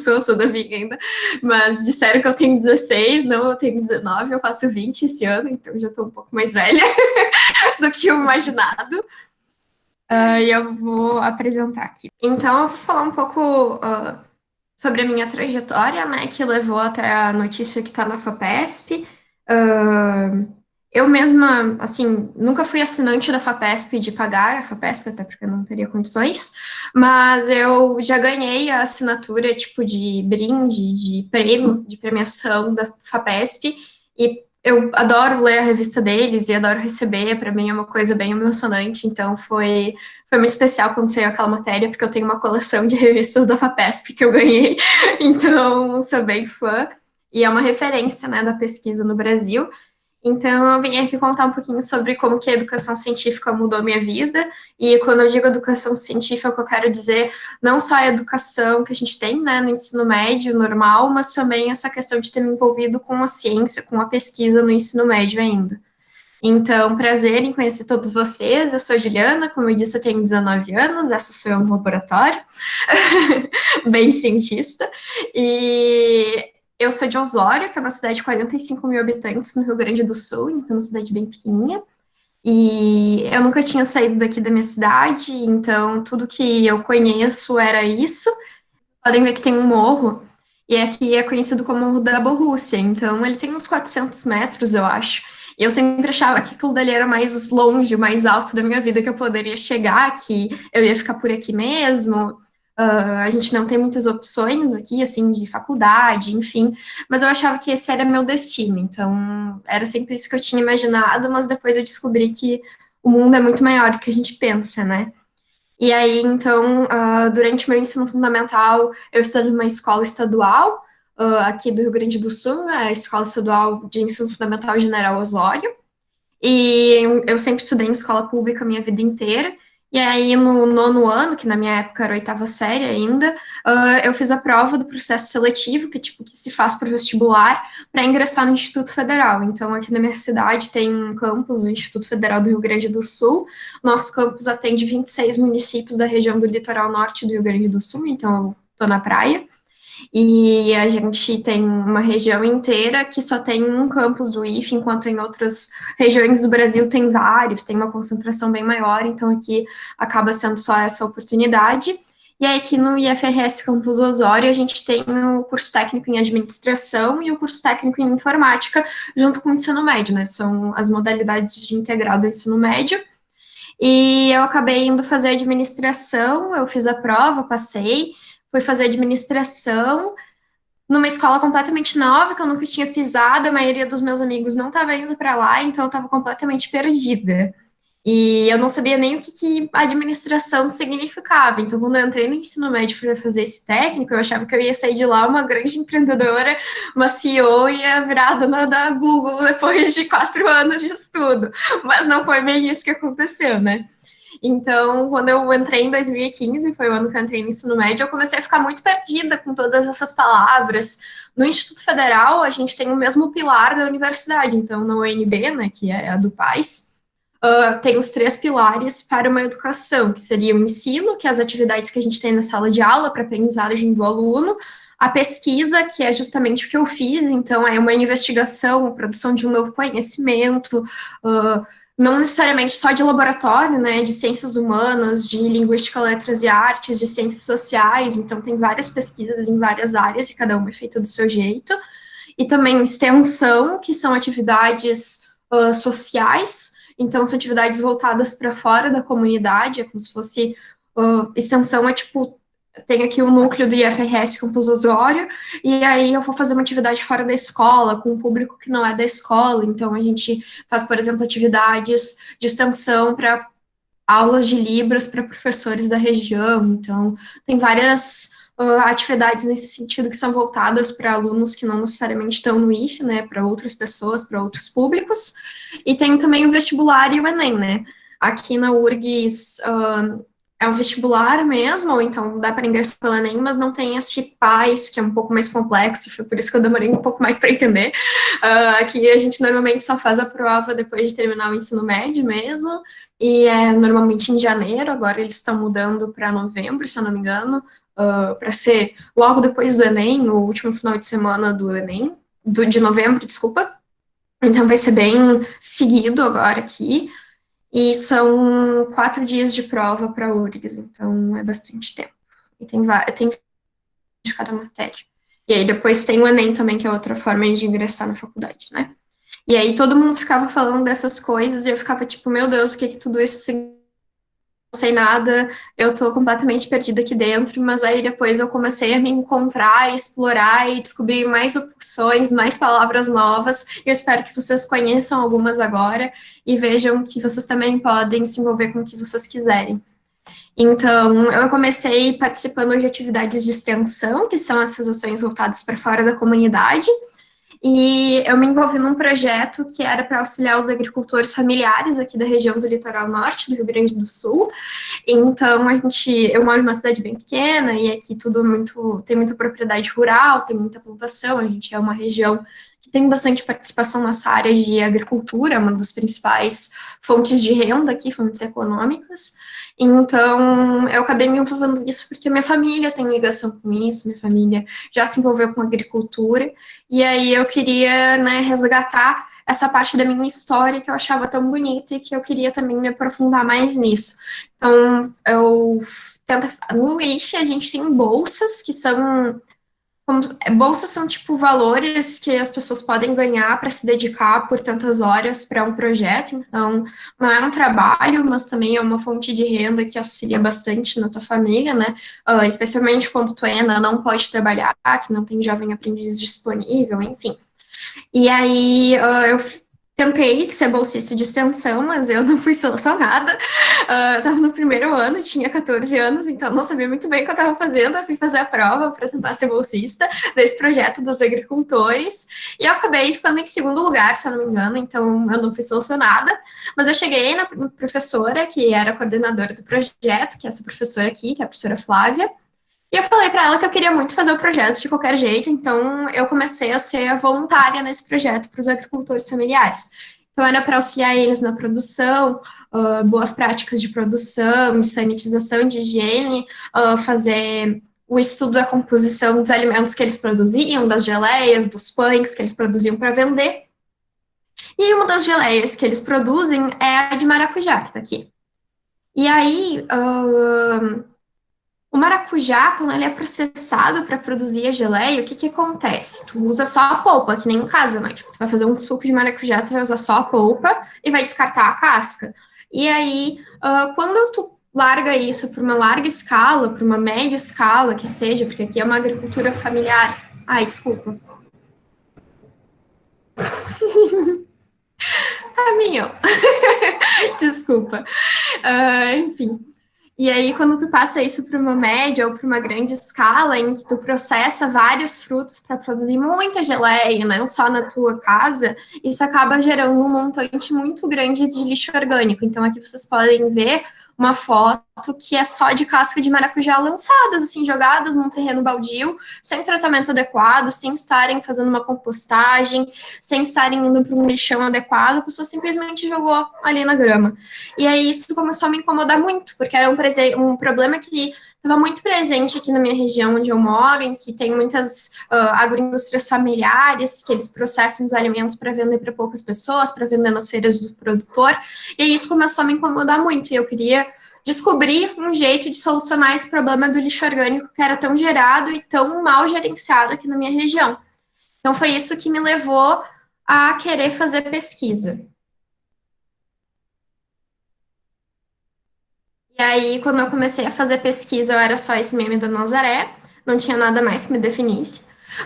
sou da Vinha ainda, mas disseram que eu tenho 16, não, eu tenho 19, eu faço 20 esse ano, então já tô um pouco mais velha do que o imaginado. E eu vou apresentar aqui. Então, eu vou falar um pouco sobre a minha trajetória, né, que levou até a notícia que está na FAPESP. Eu mesma, assim, nunca fui assinante da FAPESP de pagar a FAPESP, até porque eu não teria condições, mas eu já ganhei a assinatura, tipo, de brinde, de prêmio, de premiação da FAPESP, e eu adoro ler a revista deles e adoro receber, para mim é uma coisa bem emocionante, então foi muito especial quando saiu aquela matéria, porque eu tenho uma coleção de revistas da FAPESP que eu ganhei, então sou bem fã, e é uma referência, né, da pesquisa no Brasil. Então, eu vim aqui contar um pouquinho sobre como que a educação científica mudou a minha vida, e quando eu digo educação científica, eu quero dizer não só a educação que a gente tem, né, no ensino médio normal, mas também essa questão de ter me envolvido com a ciência, com a pesquisa no ensino médio ainda. Então, prazer em conhecer todos vocês. Eu sou a Juliana, como eu disse, eu tenho 19 anos, essa sou eu no laboratório, bem cientista. E eu sou de Osório, que é uma cidade de 45 mil habitantes no Rio Grande do Sul, então é uma cidade bem pequenininha. E eu nunca tinha saído daqui da minha cidade, então tudo que eu conheço era isso. Podem ver que tem um morro, e aqui é conhecido como Morro da Borrússia, então ele tem uns 400 metros, eu acho. E eu sempre achava que aquilo dali era mais longe, mais alto da minha vida, que eu poderia chegar, que eu ia ficar por aqui mesmo. A gente não tem muitas opções aqui, assim, de faculdade, enfim, mas eu achava que esse era meu destino, então era sempre isso que eu tinha imaginado, mas depois eu descobri que o mundo é muito maior do que a gente pensa, né? E aí, então, durante meu ensino fundamental, eu estudei numa escola estadual, aqui do Rio Grande do Sul, a Escola Estadual de Ensino Fundamental General Osório, e eu sempre estudei em escola pública a minha vida inteira. E aí, no nono ano, que na minha época era a oitava série ainda, eu fiz a prova do processo seletivo, que tipo que se faz para o vestibular, para ingressar no Instituto Federal. Então, aqui na minha cidade tem um campus do Instituto Federal do Rio Grande do Sul. Nosso campus atende 26 municípios da região do litoral norte do Rio Grande do Sul, então eu estou na praia. E a gente tem uma região inteira que só tem um campus do IFE, enquanto em outras regiões do Brasil tem vários, tem uma concentração bem maior, então aqui acaba sendo só essa oportunidade. E aí aqui no IFRS Campus Osório a gente tem o curso técnico em administração e o curso técnico em informática, junto com o ensino médio, né? São as modalidades de integrado do ensino médio. E eu acabei indo fazer administração, eu fiz a prova, passei, fui fazer administração numa escola completamente nova, que eu nunca tinha pisado, a maioria dos meus amigos não estava indo para lá, então eu estava completamente perdida. E eu não sabia nem o que administração significava. Então, quando eu entrei no ensino médio para fazer esse técnico, eu achava que eu ia sair de lá uma grande empreendedora, uma CEO e ia virar dona da Google depois de 4 anos de estudo. Mas não foi bem isso que aconteceu, né? Então, quando eu entrei em 2015, foi o ano que eu entrei no ensino médio, eu comecei a ficar muito perdida com todas essas palavras. No Instituto Federal, a gente tem o mesmo pilar da universidade, então na UNB, né, que é a do PAS, tem os 3 pilares para uma educação, que seria o ensino, que é as atividades que a gente tem na sala de aula para aprendizagem do aluno, a pesquisa, que é justamente o que eu fiz, então é uma investigação, a produção de um novo conhecimento, não necessariamente só de laboratório, né, de ciências humanas, de linguística, letras e artes, de ciências sociais, então tem várias pesquisas em várias áreas e cada uma é feita do seu jeito, e também extensão, que são atividades sociais, então são atividades voltadas para fora da comunidade, é como se fosse, extensão é tipo, tem aqui o núcleo do IFRS Campus Osório, e aí eu vou fazer uma atividade fora da escola, com um público que não é da escola, então a gente faz, por exemplo, atividades de extensão para aulas de Libras para professores da região, então tem várias atividades nesse sentido que são voltadas para alunos que não necessariamente estão no IFE, né, para outras pessoas, para outros públicos, e tem também o vestibular e o Enem, né, aqui na URGS, é um vestibular mesmo, ou então dá para ingressar pelo Enem, mas não tem esse PAS, que é um pouco mais complexo, foi por isso que eu demorei um pouco mais para entender. Aqui a gente normalmente só faz a prova depois de terminar o ensino médio mesmo, e é normalmente em janeiro, agora eles estão mudando para novembro, se eu não me engano, para ser logo depois do Enem, no último final de semana do Enem, de novembro, desculpa. Então vai ser bem seguido agora aqui. E são 4 dias de prova para a URGS, então é bastante tempo. E tem de cada matéria. E aí depois tem o Enem também, que é outra forma de ingressar na faculdade, né? E aí todo mundo ficava falando dessas coisas e eu ficava tipo, meu Deus, o que tudo isso significa? Não sei nada, eu tô completamente perdida aqui dentro, mas aí depois eu comecei a me encontrar, explorar e descobrir mais opções, mais palavras novas, e eu espero que vocês conheçam algumas agora e vejam que vocês também podem se envolver com o que vocês quiserem. Então, eu comecei participando de atividades de extensão, que são essas ações voltadas para fora da comunidade, e eu me envolvi num projeto que era para auxiliar os agricultores familiares aqui da região do litoral norte do Rio Grande do Sul. Então, eu moro numa cidade bem pequena e aqui tem muita propriedade rural, tem muita plantação, a gente é uma região que tem bastante participação nessa área de agricultura, uma das principais fontes de renda aqui, fontes econômicas. Então, eu acabei me envolvendo nisso porque minha família tem ligação com isso, minha família já se envolveu com agricultura, e aí eu queria, né, resgatar essa parte da minha história que eu achava tão bonita e que eu queria também me aprofundar mais nisso. Então, no IFE a gente tem bolsas que são bolsas são tipo valores que as pessoas podem ganhar para se dedicar por tantas horas para um projeto. Então, não é um trabalho, mas também é uma fonte de renda que auxilia bastante na tua família, né? Especialmente quando tu ainda não pode trabalhar, que não tem jovem aprendiz disponível, enfim. E aí eu tentei ser bolsista de extensão, mas eu não fui selecionada. Eu estava no primeiro ano, tinha 14 anos, então não sabia muito bem o que eu estava fazendo. Eu fui fazer a prova para tentar ser bolsista desse projeto dos agricultores. E eu acabei ficando em segundo lugar, se eu não me engano, então eu não fui selecionada. Mas eu cheguei na professora, que era a coordenadora do projeto, que é essa professora aqui, que é a professora Flávia. E eu falei para ela que eu queria muito fazer o projeto de qualquer jeito, então eu comecei a ser voluntária nesse projeto para os agricultores familiares. Então era para auxiliar eles na produção, boas práticas de produção, de sanitização, de higiene, fazer o estudo da composição dos alimentos que eles produziam, das geleias, dos pães que eles produziam para vender. E uma das geleias que eles produzem é a de maracujá, que está aqui. E aí, o maracujá, quando ele é processado para produzir a geleia, o que acontece? Tu usa só a polpa, que nem em casa, né? Tipo, tu vai fazer um suco de maracujá, tu vai usar só a polpa e vai descartar a casca. E aí, quando tu larga isso para uma larga escala, para uma média escala, que seja, porque aqui é uma agricultura familiar. Ai, desculpa. Caminhão. Desculpa. Enfim. E aí, quando tu passa isso para uma média ou para uma grande escala, em que tu processa vários frutos para produzir muita geleia, não só na tua casa, isso acaba gerando um montante muito grande de lixo orgânico. Então, aqui vocês podem ver uma foto que é só de casca de maracujá lançadas, assim, jogadas num terreno baldio, sem tratamento adequado, sem estarem fazendo uma compostagem, sem estarem indo para um lixão adequado, a pessoa simplesmente jogou ali na grama. E aí isso começou a me incomodar muito, porque era um problema que estava muito presente aqui na minha região onde eu moro, em que tem muitas agroindústrias familiares, que eles processam os alimentos para vender para poucas pessoas, para vender nas feiras do produtor, e aí isso começou a me incomodar muito, e eu queria descobrir um jeito de solucionar esse problema do lixo orgânico que era tão gerado e tão mal gerenciado aqui na minha região. Então foi isso que me levou a querer fazer pesquisa. E aí, quando eu comecei a fazer pesquisa, eu era só esse meme da Nazaré, não tinha nada mais que me definisse,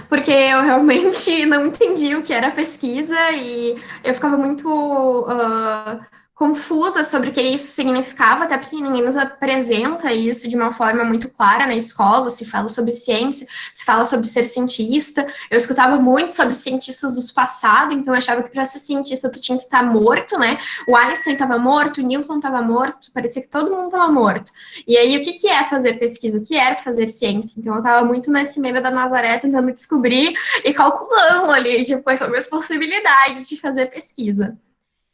porque eu realmente não entendi o que era pesquisa e eu ficava muito confusa sobre o que isso significava, até porque ninguém nos apresenta isso de uma forma muito clara na escola, se fala sobre ciência, se fala sobre ser cientista. Eu escutava muito sobre cientistas do passado, então eu achava que para ser cientista tu tinha que estar morto, né? O Einstein estava morto, o Newton estava morto, parecia que todo mundo estava morto. E aí, o que é fazer pesquisa? O que era fazer ciência? Então, eu estava muito nesse meme da Nazaré, tentando descobrir e calculando ali, tipo, quais são as minhas possibilidades de fazer pesquisa.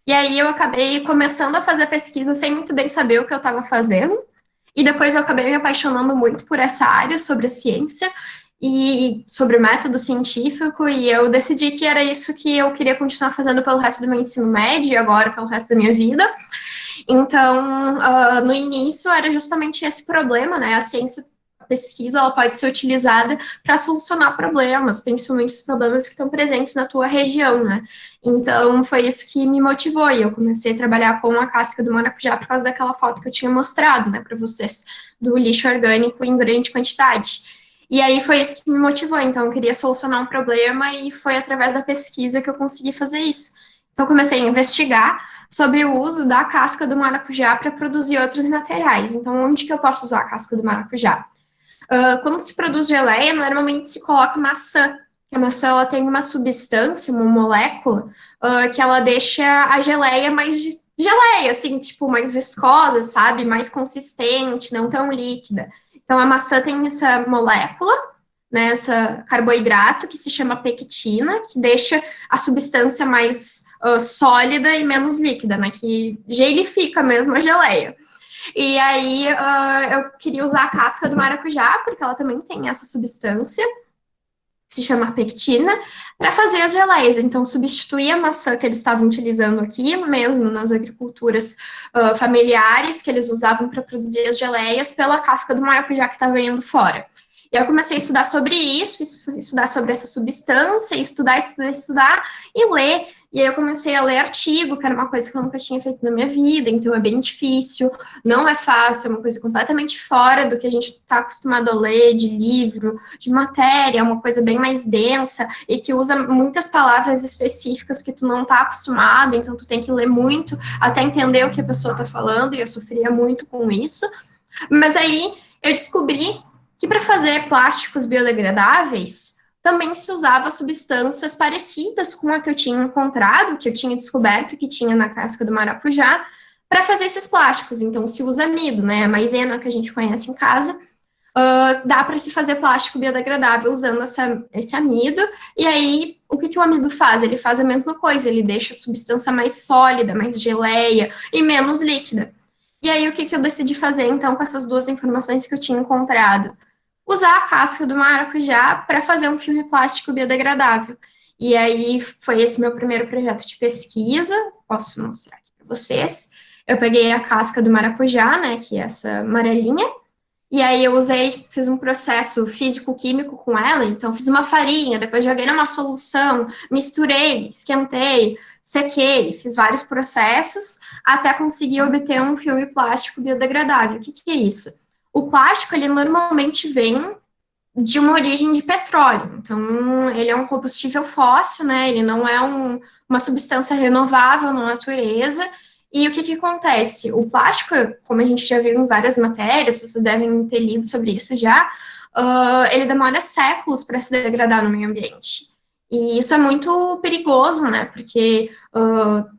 E aí, eu acabei começando a fazer pesquisa sem muito bem saber o que eu estava fazendo. E depois eu acabei me apaixonando muito por essa área, sobre a ciência e sobre o método científico, e eu decidi que era isso que eu queria continuar fazendo pelo resto do meu ensino médio e agora pelo resto da minha vida. Então, no início era justamente esse problema, né? A ciência, a pesquisa, ela pode ser utilizada para solucionar problemas, principalmente os problemas que estão presentes na tua região, né? Então, foi isso que me motivou e eu comecei a trabalhar com a casca do maracujá por causa daquela foto que eu tinha mostrado, né, para vocês, do lixo orgânico em grande quantidade. E aí foi isso que me motivou. Então, eu queria solucionar um problema e foi através da pesquisa que eu consegui fazer isso. Então, eu comecei a investigar sobre o uso da casca do maracujá para produzir outros materiais. Então, onde que eu posso usar a casca do maracujá? Quando se produz geleia, normalmente se coloca maçã. A maçã ela tem uma substância, uma molécula, que ela deixa a geleia mais geleia, assim, tipo, mais viscosa, sabe? Mais consistente, não tão líquida. Então, a maçã tem essa molécula, né, essa carboidrato que se chama pectina, que deixa a substância mais sólida e menos líquida, né, que gelifica mesmo a geleia. E aí eu queria usar a casca do maracujá, porque ela também tem essa substância, que se chama pectina, para fazer as geleias. Então, substituir a maçã que eles estavam utilizando aqui, mesmo nas agriculturas familiares, que eles usavam para produzir as geleias, pela casca do maracujá que estava indo fora. E eu comecei a estudar sobre isso, estudar sobre essa substância, estudar e ler. E aí eu comecei a ler artigo, que era uma coisa que eu nunca tinha feito na minha vida, então é bem difícil, não é fácil, é uma coisa completamente fora do que a gente está acostumado a ler, de livro, de matéria, é uma coisa bem mais densa e que usa muitas palavras específicas que tu não está acostumado, então tu tem que ler muito até entender o que a pessoa está falando, e eu sofria muito com isso. Mas aí eu descobri que para fazer plásticos biodegradáveis também se usava substâncias parecidas com a que eu tinha encontrado, que eu tinha descoberto que tinha na casca do maracujá, para fazer esses plásticos. Então, se usa amido, né? A maisena que a gente conhece em casa, dá para se fazer plástico biodegradável usando esse amido. E aí, o que o amido faz? Ele faz a mesma coisa, ele deixa a substância mais sólida, mais geleia e menos líquida. E aí, o que eu decidi fazer, então, com essas duas informações que eu tinha encontrado? Usar a casca do maracujá para fazer um filme plástico biodegradável. E aí foi esse meu primeiro projeto de pesquisa, posso mostrar aqui para vocês. Eu peguei a casca do maracujá, né, que é essa amarelinha, e aí eu fiz um processo físico-químico com ela, então fiz uma farinha, depois joguei numa solução, misturei, esquentei, sequei, fiz vários processos até conseguir obter um filme plástico biodegradável. O que é isso? O plástico, ele normalmente vem de uma origem de petróleo. Então, ele é um combustível fóssil, né? Ele não é uma substância renovável na natureza. E o que acontece? O plástico, como a gente já viu em várias matérias, vocês devem ter lido sobre isso já, ele demora séculos para se degradar no meio ambiente. E isso é muito perigoso, né? Porque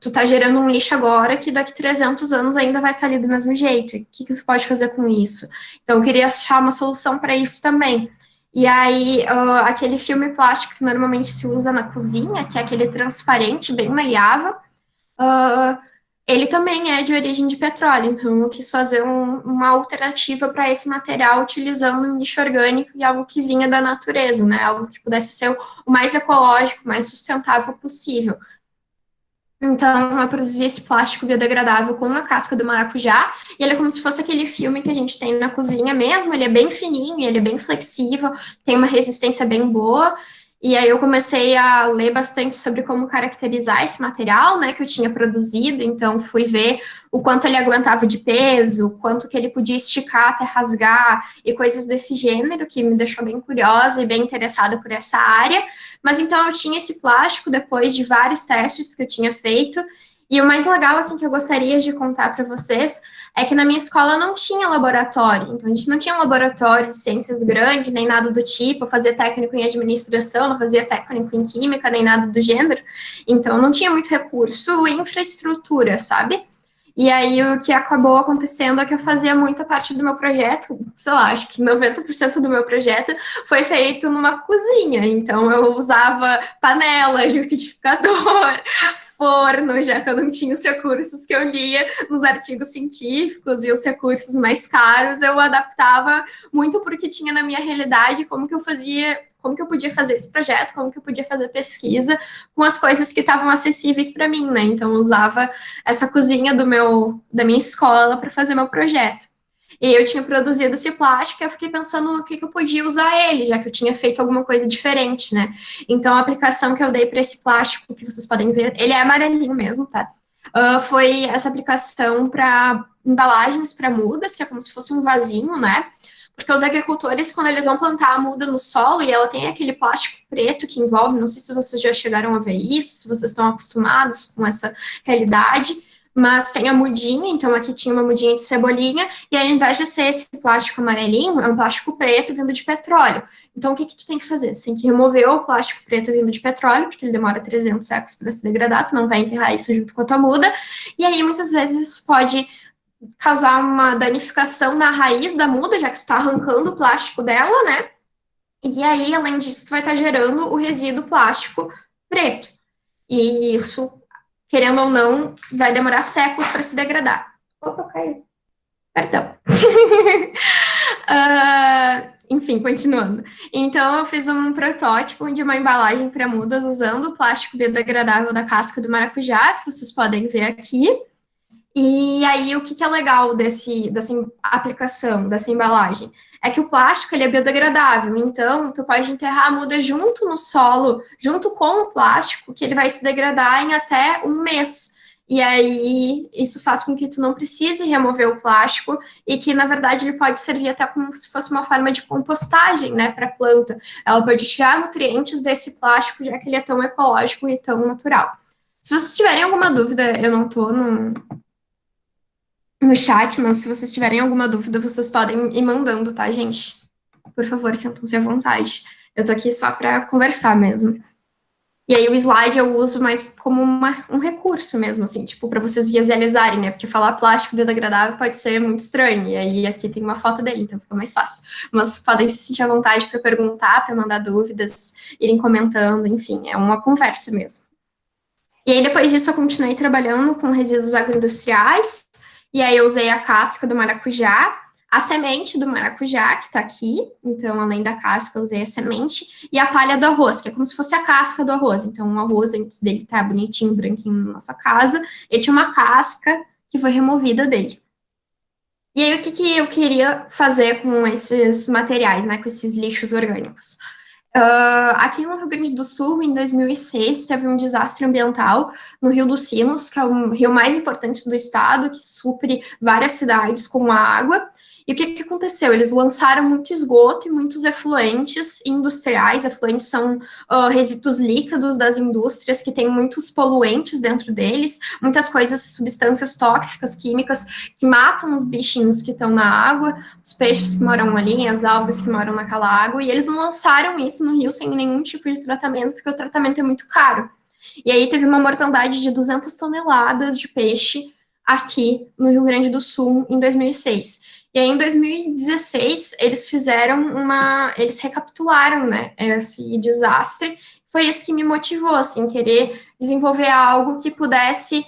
tu tá gerando um lixo agora que daqui 300 anos ainda vai estar ali do mesmo jeito. E o que tu pode fazer com isso? Então, eu queria achar uma solução para isso também. E aí, aquele filme plástico que normalmente se usa na cozinha, que é aquele transparente, bem maleável, ele também é de origem de petróleo. Então, eu quis fazer uma alternativa para esse material utilizando um lixo orgânico e algo que vinha da natureza, né? Algo que pudesse ser o mais ecológico, mais sustentável possível. Então, eu produzi esse plástico biodegradável com uma casca do maracujá, e ele é como se fosse aquele filme que a gente tem na cozinha mesmo, ele é bem fininho, ele é bem flexível, tem uma resistência bem boa, e aí eu comecei a ler bastante sobre como caracterizar esse material, né, que eu tinha produzido, então fui ver o quanto ele aguentava de peso, o quanto que ele podia esticar até rasgar, e coisas desse gênero, que me deixou bem curiosa e bem interessada por essa área. Mas então eu tinha esse plástico depois de vários testes que eu tinha feito. E o mais legal, assim, que eu gostaria de contar para vocês é que na minha escola não tinha laboratório. Então, a gente não tinha um laboratório de ciências grande, nem nada do tipo. Eu fazia técnico em administração, não fazia técnico em química, nem nada do gênero. Então, não tinha muito recurso e infraestrutura, sabe? E aí, o que acabou acontecendo é que eu fazia muita parte do meu projeto, sei lá, acho que 90% do meu projeto foi feito numa cozinha. Então, eu usava panela, liquidificador, forno, já que eu não tinha os recursos que eu lia nos artigos científicos e os recursos mais caros, eu adaptava muito porque tinha na minha realidade como que eu fazia, como que eu podia fazer esse projeto, como que eu podia fazer pesquisa com as coisas que estavam acessíveis para mim, né? Então eu usava essa cozinha da minha escola para fazer meu projeto. E eu tinha produzido esse plástico e eu fiquei pensando no que eu podia usar ele, já que eu tinha feito alguma coisa diferente, né? Então, a aplicação que eu dei para esse plástico, que vocês podem ver, ele é amarelinho mesmo, tá? Foi essa aplicação para embalagens para mudas, que é como se fosse um vasinho, né? Porque os agricultores, quando eles vão plantar a muda no solo, e ela tem aquele plástico preto que envolve, não sei se vocês já chegaram a ver isso, se vocês estão acostumados com essa realidade, mas tem a mudinha, então aqui tinha uma mudinha de cebolinha, e aí, ao invés de ser esse plástico amarelinho, é um plástico preto vindo de petróleo. Então, o que tu tem que fazer? Você tem que remover o plástico preto vindo de petróleo, porque ele demora 300 séculos para se degradar, tu não vai enterrar isso junto com a tua muda, e aí, muitas vezes, isso pode causar uma danificação na raiz da muda, já que tu está arrancando o plástico dela, né? E aí, além disso, tu vai estar gerando o resíduo plástico preto. E isso, querendo ou não, vai demorar séculos para se degradar. Opa, caiu. Perdão. Enfim, continuando. Então, eu fiz um protótipo de uma embalagem para mudas usando o plástico biodegradável da casca do maracujá, que vocês podem ver aqui. E aí, o que é legal dessa aplicação, dessa embalagem? É que o plástico, ele é biodegradável, então, tu pode enterrar a muda junto no solo, junto com o plástico, que ele vai se degradar em até um mês. E aí, isso faz com que tu não precise remover o plástico e que, na verdade, ele pode servir até como se fosse uma forma de compostagem, né, para a planta. Ela pode tirar nutrientes desse plástico, já que ele é tão ecológico e tão natural. Se vocês tiverem alguma dúvida, eu não estou no chat, mas se vocês tiverem alguma dúvida, vocês podem ir mandando, tá, gente? Por favor, sintam-se à vontade. Eu tô aqui só para conversar mesmo. E aí o slide eu uso mais como um recurso mesmo, assim, tipo, para vocês visualizarem, né? Porque falar plástico biodegradável pode ser muito estranho. E aí aqui tem uma foto dele, então fica mais fácil. Mas podem se sentir à vontade para perguntar, para mandar dúvidas, irem comentando, enfim, é uma conversa mesmo. E aí depois disso eu continuei trabalhando com resíduos agroindustriais. E aí eu usei a casca do maracujá, a semente do maracujá, que tá aqui. Então, além da casca, eu usei a semente. E a palha do arroz, que é como se fosse a casca do arroz. Então, o arroz, antes dele estar bonitinho, branquinho na nossa casa, ele tinha uma casca que foi removida dele. E aí, o que eu queria fazer com esses materiais, né? Com esses lixos orgânicos? Aqui no Rio Grande do Sul, em 2006, teve um desastre ambiental no Rio dos Sinos, que é o rio mais importante do estado, que supre várias cidades com água. E o que aconteceu? Eles lançaram muito esgoto e muitos efluentes industriais. Efluentes são resíduos líquidos das indústrias que têm muitos poluentes dentro deles, muitas coisas, substâncias tóxicas, químicas, que matam os bichinhos que estão na água, os peixes que moram ali, as algas que moram naquela água, e eles não lançaram isso no rio sem nenhum tipo de tratamento, porque o tratamento é muito caro. E aí teve uma mortandade de 200 toneladas de peixe aqui no Rio Grande do Sul em 2006. E aí, em 2016, eles recapitularam, né, esse desastre. Foi isso que me motivou, assim, querer desenvolver algo que pudesse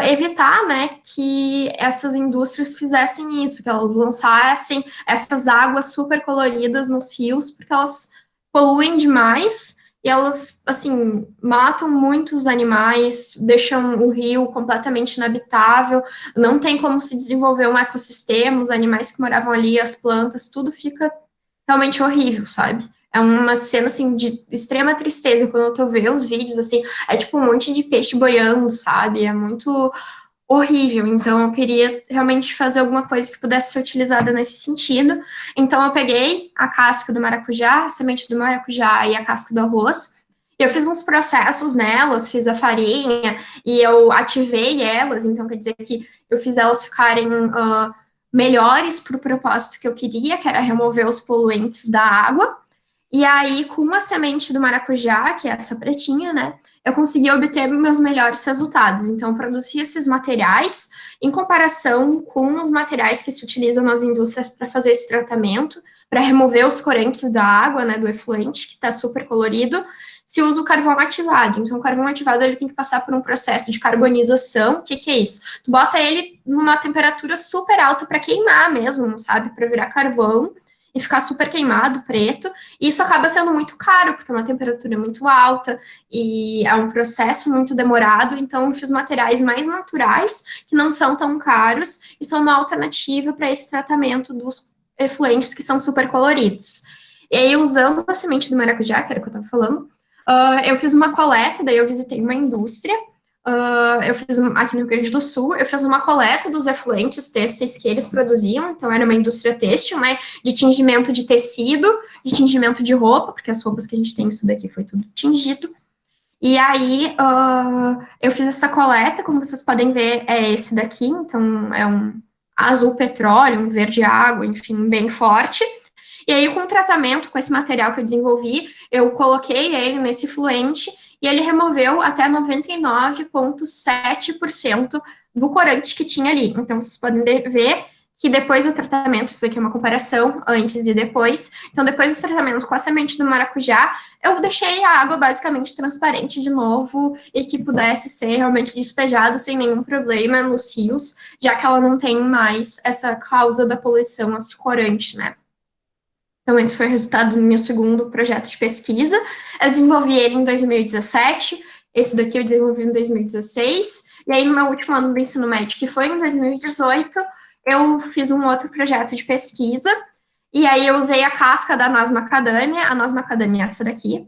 evitar, né, que essas indústrias fizessem isso, que elas lançassem essas águas super coloridas nos rios, porque elas poluem demais e elas, assim, matam muitos animais, deixam o rio completamente inabitável, não tem como se desenvolver um ecossistema, os animais que moravam ali, as plantas, tudo fica realmente horrível, sabe? É uma cena, assim, de extrema tristeza, quando eu vejo os vídeos, assim, é tipo um monte de peixe boiando, sabe? É muito horrível, então eu queria realmente fazer alguma coisa que pudesse ser utilizada nesse sentido. Então eu peguei a casca do maracujá, a semente do maracujá e a casca do arroz. Eu fiz uns processos nelas, fiz a farinha e eu ativei elas, então quer dizer que eu fiz elas ficarem melhores para o propósito que eu queria, que era remover os poluentes da água. E aí, com a semente do maracujá, que é essa pretinha, né, eu consegui obter meus melhores resultados. Então, eu produzi esses materiais em comparação com os materiais que se utilizam nas indústrias para fazer esse tratamento, para remover os corantes da água, né, do efluente, que está super colorido. se usa o carvão ativado. Então, o carvão ativado ele tem que passar por um processo de carbonização. O que, que é isso? Tu bota ele numa temperatura super alta para queimar mesmo, sabe? Para virar carvão e ficar super queimado, preto. E isso acaba sendo muito caro, porque é uma temperatura muito alta e é um processo muito demorado. Então, eu fiz materiais mais naturais, que não são tão caros, e são uma alternativa para esse tratamento dos efluentes que são super coloridos. E aí, usando a semente do maracujá, que era o que eu estava falando, eu fiz uma coleta, daí eu visitei uma indústria, eu fiz aqui no Rio Grande do Sul, eu fiz uma coleta dos efluentes têxteis que eles produziam, então era uma indústria têxtil, né, de tingimento de tecido, de tingimento de roupa, porque as roupas que a gente tem, isso daqui foi tudo tingido. E aí, eu fiz essa coleta, como vocês podem ver, é esse daqui, então é um azul petróleo, um verde água, enfim, bem forte. E aí, com o tratamento, com esse material que eu desenvolvi, eu coloquei ele nesse fluente e ele removeu até 99,7% do corante que tinha ali. Então, vocês podem ver que depois do tratamento, isso aqui é uma comparação antes e depois. Então, depois do tratamento com a semente do maracujá, eu deixei a água basicamente transparente de novo e que pudesse ser realmente despejada sem nenhum problema nos rios, já que ela não tem mais essa causa da poluição, esse corante, né? Então, esse foi o resultado do meu segundo projeto de pesquisa. Eu desenvolvi ele em 2017, esse daqui eu desenvolvi em 2016, e aí no meu último ano do ensino médio, que foi em 2018, eu fiz um outro projeto de pesquisa, e aí eu usei a casca da noz macadâmia, a noz macadâmia é essa daqui.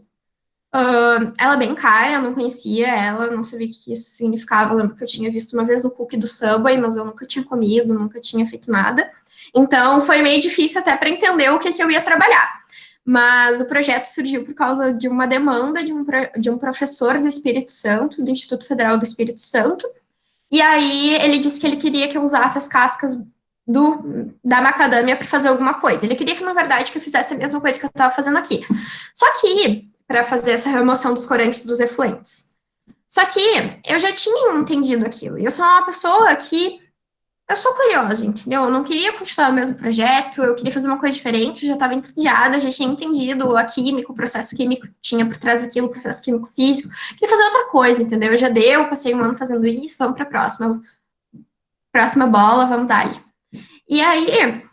Ela é bem cara, eu não conhecia ela, não sabia o que isso significava, eu lembro que eu tinha visto uma vez no cookie do Subway, mas eu nunca tinha comido, nunca tinha feito nada. Então, foi meio difícil até para entender o que eu ia trabalhar. Mas o projeto surgiu por causa de uma demanda de um professor do Espírito Santo, do Instituto Federal do Espírito Santo. E aí, ele disse que ele queria que eu usasse as cascas da macadâmia para fazer alguma coisa. Ele queria que, na verdade, que eu fizesse a mesma coisa que eu estava fazendo aqui. Só que, para fazer essa remoção dos corantes dos efluentes. Só que eu já tinha entendido aquilo. E eu sou uma pessoa que eu sou curiosa, entendeu? Eu não queria continuar o mesmo projeto, eu queria fazer uma coisa diferente, eu já estava entediada, já tinha entendido a química, o processo químico que tinha por trás daquilo, o processo químico físico. Queria fazer outra coisa, entendeu? Já deu, passei um ano fazendo isso, vamos para a próxima bola, vamos dar. E aí,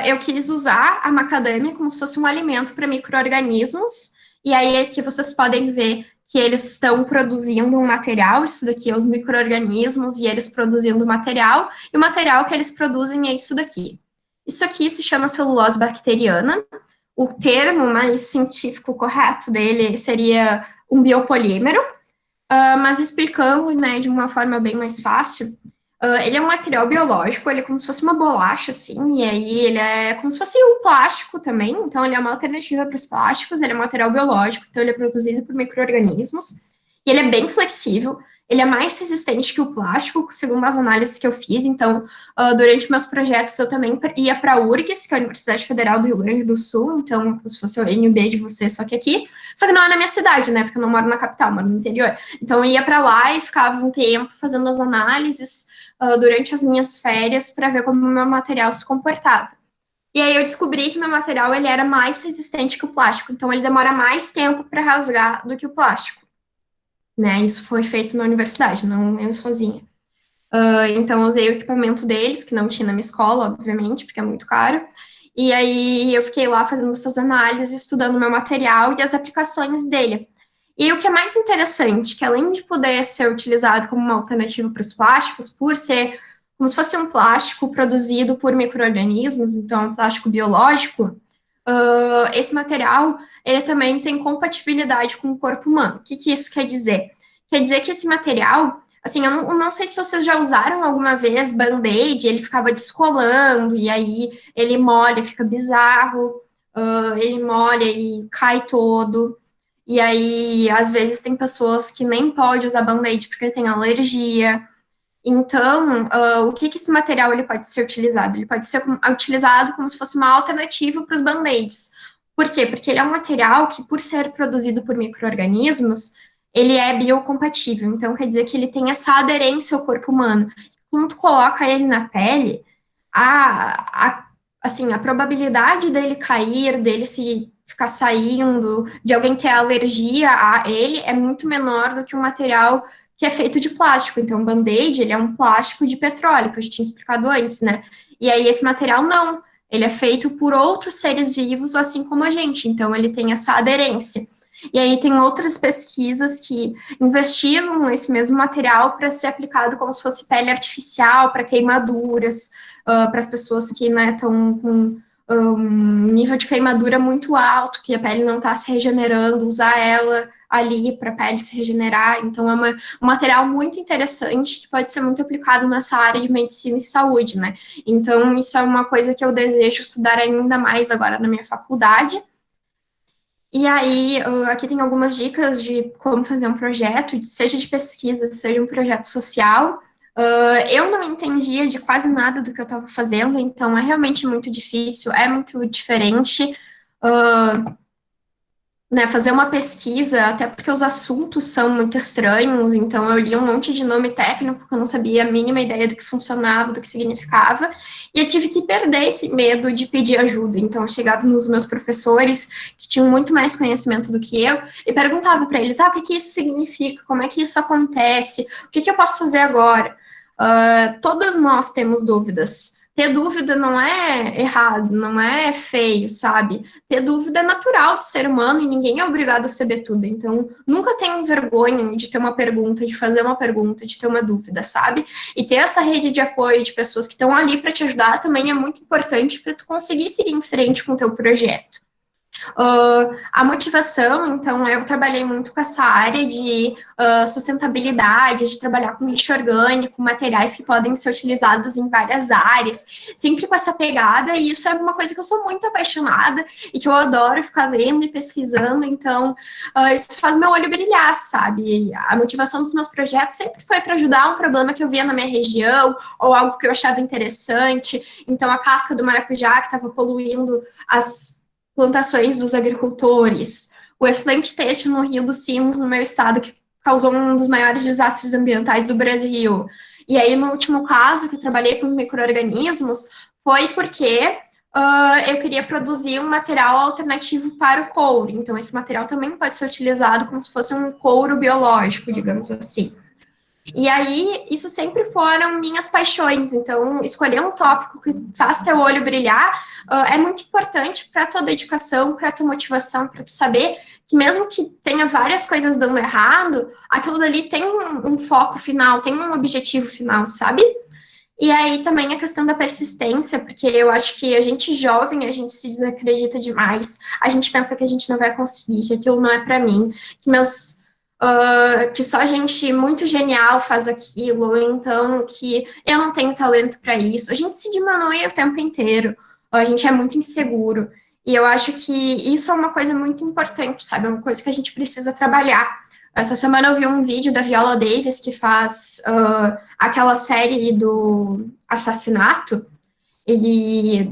eu quis usar a macadâmia como se fosse um alimento para micro-organismos, e aí aqui vocês podem ver que eles estão produzindo um material, isso daqui é os micro-organismos, e eles produzindo material, e o material que eles produzem é isso daqui. Isso aqui se chama celulose bacteriana, o termo mais científico correto dele seria um biopolímero, mas explicando, né, de uma forma bem mais fácil, ele é um material biológico, ele é como se fosse uma bolacha, assim, e aí ele é como se fosse um plástico também, então ele é uma alternativa para os plásticos, ele é um material biológico, então ele é produzido por micro-organismos, e ele é bem flexível, ele é mais resistente que o plástico, segundo as análises que eu fiz, então, durante meus projetos eu também ia para a URGS, que é a Universidade Federal do Rio Grande do Sul, então, como se fosse o UNB de você, só que não é na minha cidade, né, porque eu não moro na capital, moro no interior, então eu ia para lá e ficava um tempo fazendo as análises, durante as minhas férias para ver como o meu material se comportava. E aí eu descobri que meu material ele era mais resistente que o plástico, então ele demora mais tempo para rasgar do que o plástico. Né? Isso foi feito na universidade, não eu sozinha. Então eu usei o equipamento deles, que não tinha na minha escola, obviamente, porque é muito caro. E aí eu fiquei lá fazendo essas análises, estudando o meu material e as aplicações dele. E o que é mais interessante, que além de poder ser utilizado como uma alternativa para os plásticos, por ser como se fosse um plástico produzido por micro-organismos, então um plástico biológico, esse material, ele também tem compatibilidade com o corpo humano. O que isso quer dizer? Quer dizer que esse material, assim, eu não sei se vocês já usaram alguma vez Band-Aid, ele ficava descolando, e aí ele molha, fica bizarro, ele molha e cai todo. E aí, às vezes, tem pessoas que nem podem usar band-aid porque tem alergia. Então, o que esse material ele pode ser utilizado? Ele pode ser utilizado como se fosse uma alternativa para os band-aids. Por quê? Porque ele é um material que, por ser produzido por micro-organismos, ele é biocompatível. Então, quer dizer que ele tem essa aderência ao corpo humano. Quando tu coloca ele na pele, assim, a probabilidade dele cair, dele se ficar saindo, de alguém ter alergia a ele, é muito menor do que um material que é feito de plástico. Então, o Band-Aid, ele é um plástico de petróleo, que eu já tinha explicado antes, né? E aí, esse material não. Ele é feito por outros seres vivos, assim como a gente. Então, ele tem essa aderência. E aí, tem outras pesquisas que investigam esse mesmo material para ser aplicado como se fosse pele artificial, para queimaduras, para as pessoas que, né, estão com nível de queimadura muito alto, que a pele não está se regenerando, usar ela ali para a pele se regenerar. Então, é um material muito interessante que pode ser muito aplicado nessa área de medicina e saúde, né? Então, isso é uma coisa que eu desejo estudar ainda mais agora na minha faculdade. E aí, aqui tem algumas dicas de como fazer um projeto, seja de pesquisa, seja um projeto social. Eu não entendia de quase nada do que eu estava fazendo, então é realmente muito difícil, é muito diferente. Né, fazer uma pesquisa, até porque os assuntos são muito estranhos, então eu li um monte de nome técnico que eu não sabia a mínima ideia do que funcionava, do que significava, e eu tive que perder esse medo de pedir ajuda. Então eu chegava nos meus professores, que tinham muito mais conhecimento do que eu, e perguntava para eles, o que que isso significa, como é que isso acontece, o que que eu posso fazer agora? Todos nós temos dúvidas. Ter dúvida não é errado, não é feio, sabe? Ter dúvida é natural do ser humano e ninguém é obrigado a saber tudo. Então, nunca tenham vergonha de ter uma pergunta, de fazer uma pergunta, de ter uma dúvida, sabe? E ter essa rede de apoio de pessoas que estão ali para te ajudar também é muito importante para tu conseguir seguir em frente com o teu projeto. A motivação, então, eu trabalhei muito com essa área de sustentabilidade, de trabalhar com lixo orgânico, materiais que podem ser utilizados em várias áreas, sempre com essa pegada, e isso é uma coisa que eu sou muito apaixonada e que eu adoro ficar lendo e pesquisando, então, isso faz meu olho brilhar, sabe? A motivação dos meus projetos sempre foi para ajudar um problema que eu via na minha região, ou algo que eu achava interessante, então a casca do maracujá que estava poluindo as plantações dos agricultores, o efluente têxtil no Rio dos Sinos, no meu estado, que causou um dos maiores desastres ambientais do Brasil. E aí, no último caso, que eu trabalhei com os micro-organismos, foi porque eu queria produzir um material alternativo para o couro. Então, esse material também pode ser utilizado como se fosse um couro biológico, digamos assim. E aí, isso sempre foram minhas paixões. Então, escolher um tópico que faz teu olho brilhar é muito importante para tua dedicação, para tua motivação, para tu saber que mesmo que tenha várias coisas dando errado, aquilo dali tem um foco final, tem um objetivo final, sabe? E aí também a questão da persistência, porque eu acho que a gente jovem, a gente se desacredita demais, a gente pensa que a gente não vai conseguir, que aquilo não é para mim, que que só gente muito genial faz aquilo, ou então que eu não tenho talento para isso. A gente se diminui o tempo inteiro, a gente é muito inseguro. E eu acho que isso é uma coisa muito importante, sabe? É uma coisa que a gente precisa trabalhar. Essa semana eu vi um vídeo da Viola Davis, que faz aquela série do assassinato, e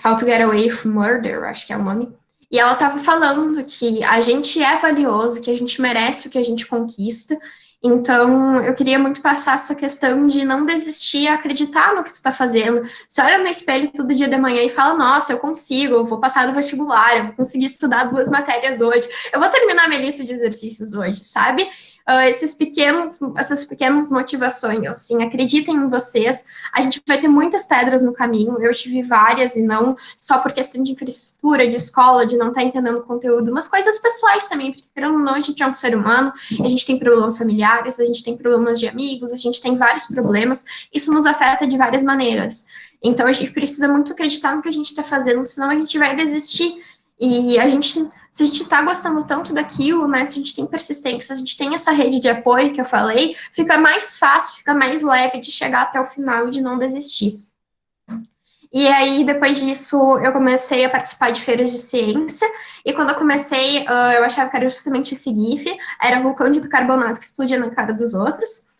How to Get Away with Murder, acho que é o nome. E ela estava falando que a gente é valioso, que a gente merece o que a gente conquista. Então, eu queria muito passar essa questão de não desistir, acreditar no que tu está fazendo. Você olha no espelho todo dia de manhã e fala, nossa, eu consigo, eu vou passar no vestibular, eu vou conseguir estudar 2 matérias hoje, eu vou terminar minha lista de exercícios hoje, sabe? Essas pequenas motivações, assim, acreditem em vocês, a gente vai ter muitas pedras no caminho, eu tive várias, e não só por questão de infraestrutura, de escola, de não estar entendendo o conteúdo, mas coisas pessoais também, porque querendo ou não, a gente é um ser humano, a gente tem problemas familiares, a gente tem problemas de amigos, a gente tem vários problemas, isso nos afeta de várias maneiras. Então, a gente precisa muito acreditar no que a gente está fazendo, senão a gente vai desistir. E se a gente está gostando tanto daquilo, né, se a gente tem persistência, se a gente tem essa rede de apoio que eu falei, fica mais fácil, fica mais leve de chegar até o final e de não desistir. E aí, depois disso, eu comecei a participar de feiras de ciência, e quando eu comecei, eu achava que era justamente esse GIF, era vulcão de bicarbonato que explodia na cara dos outros.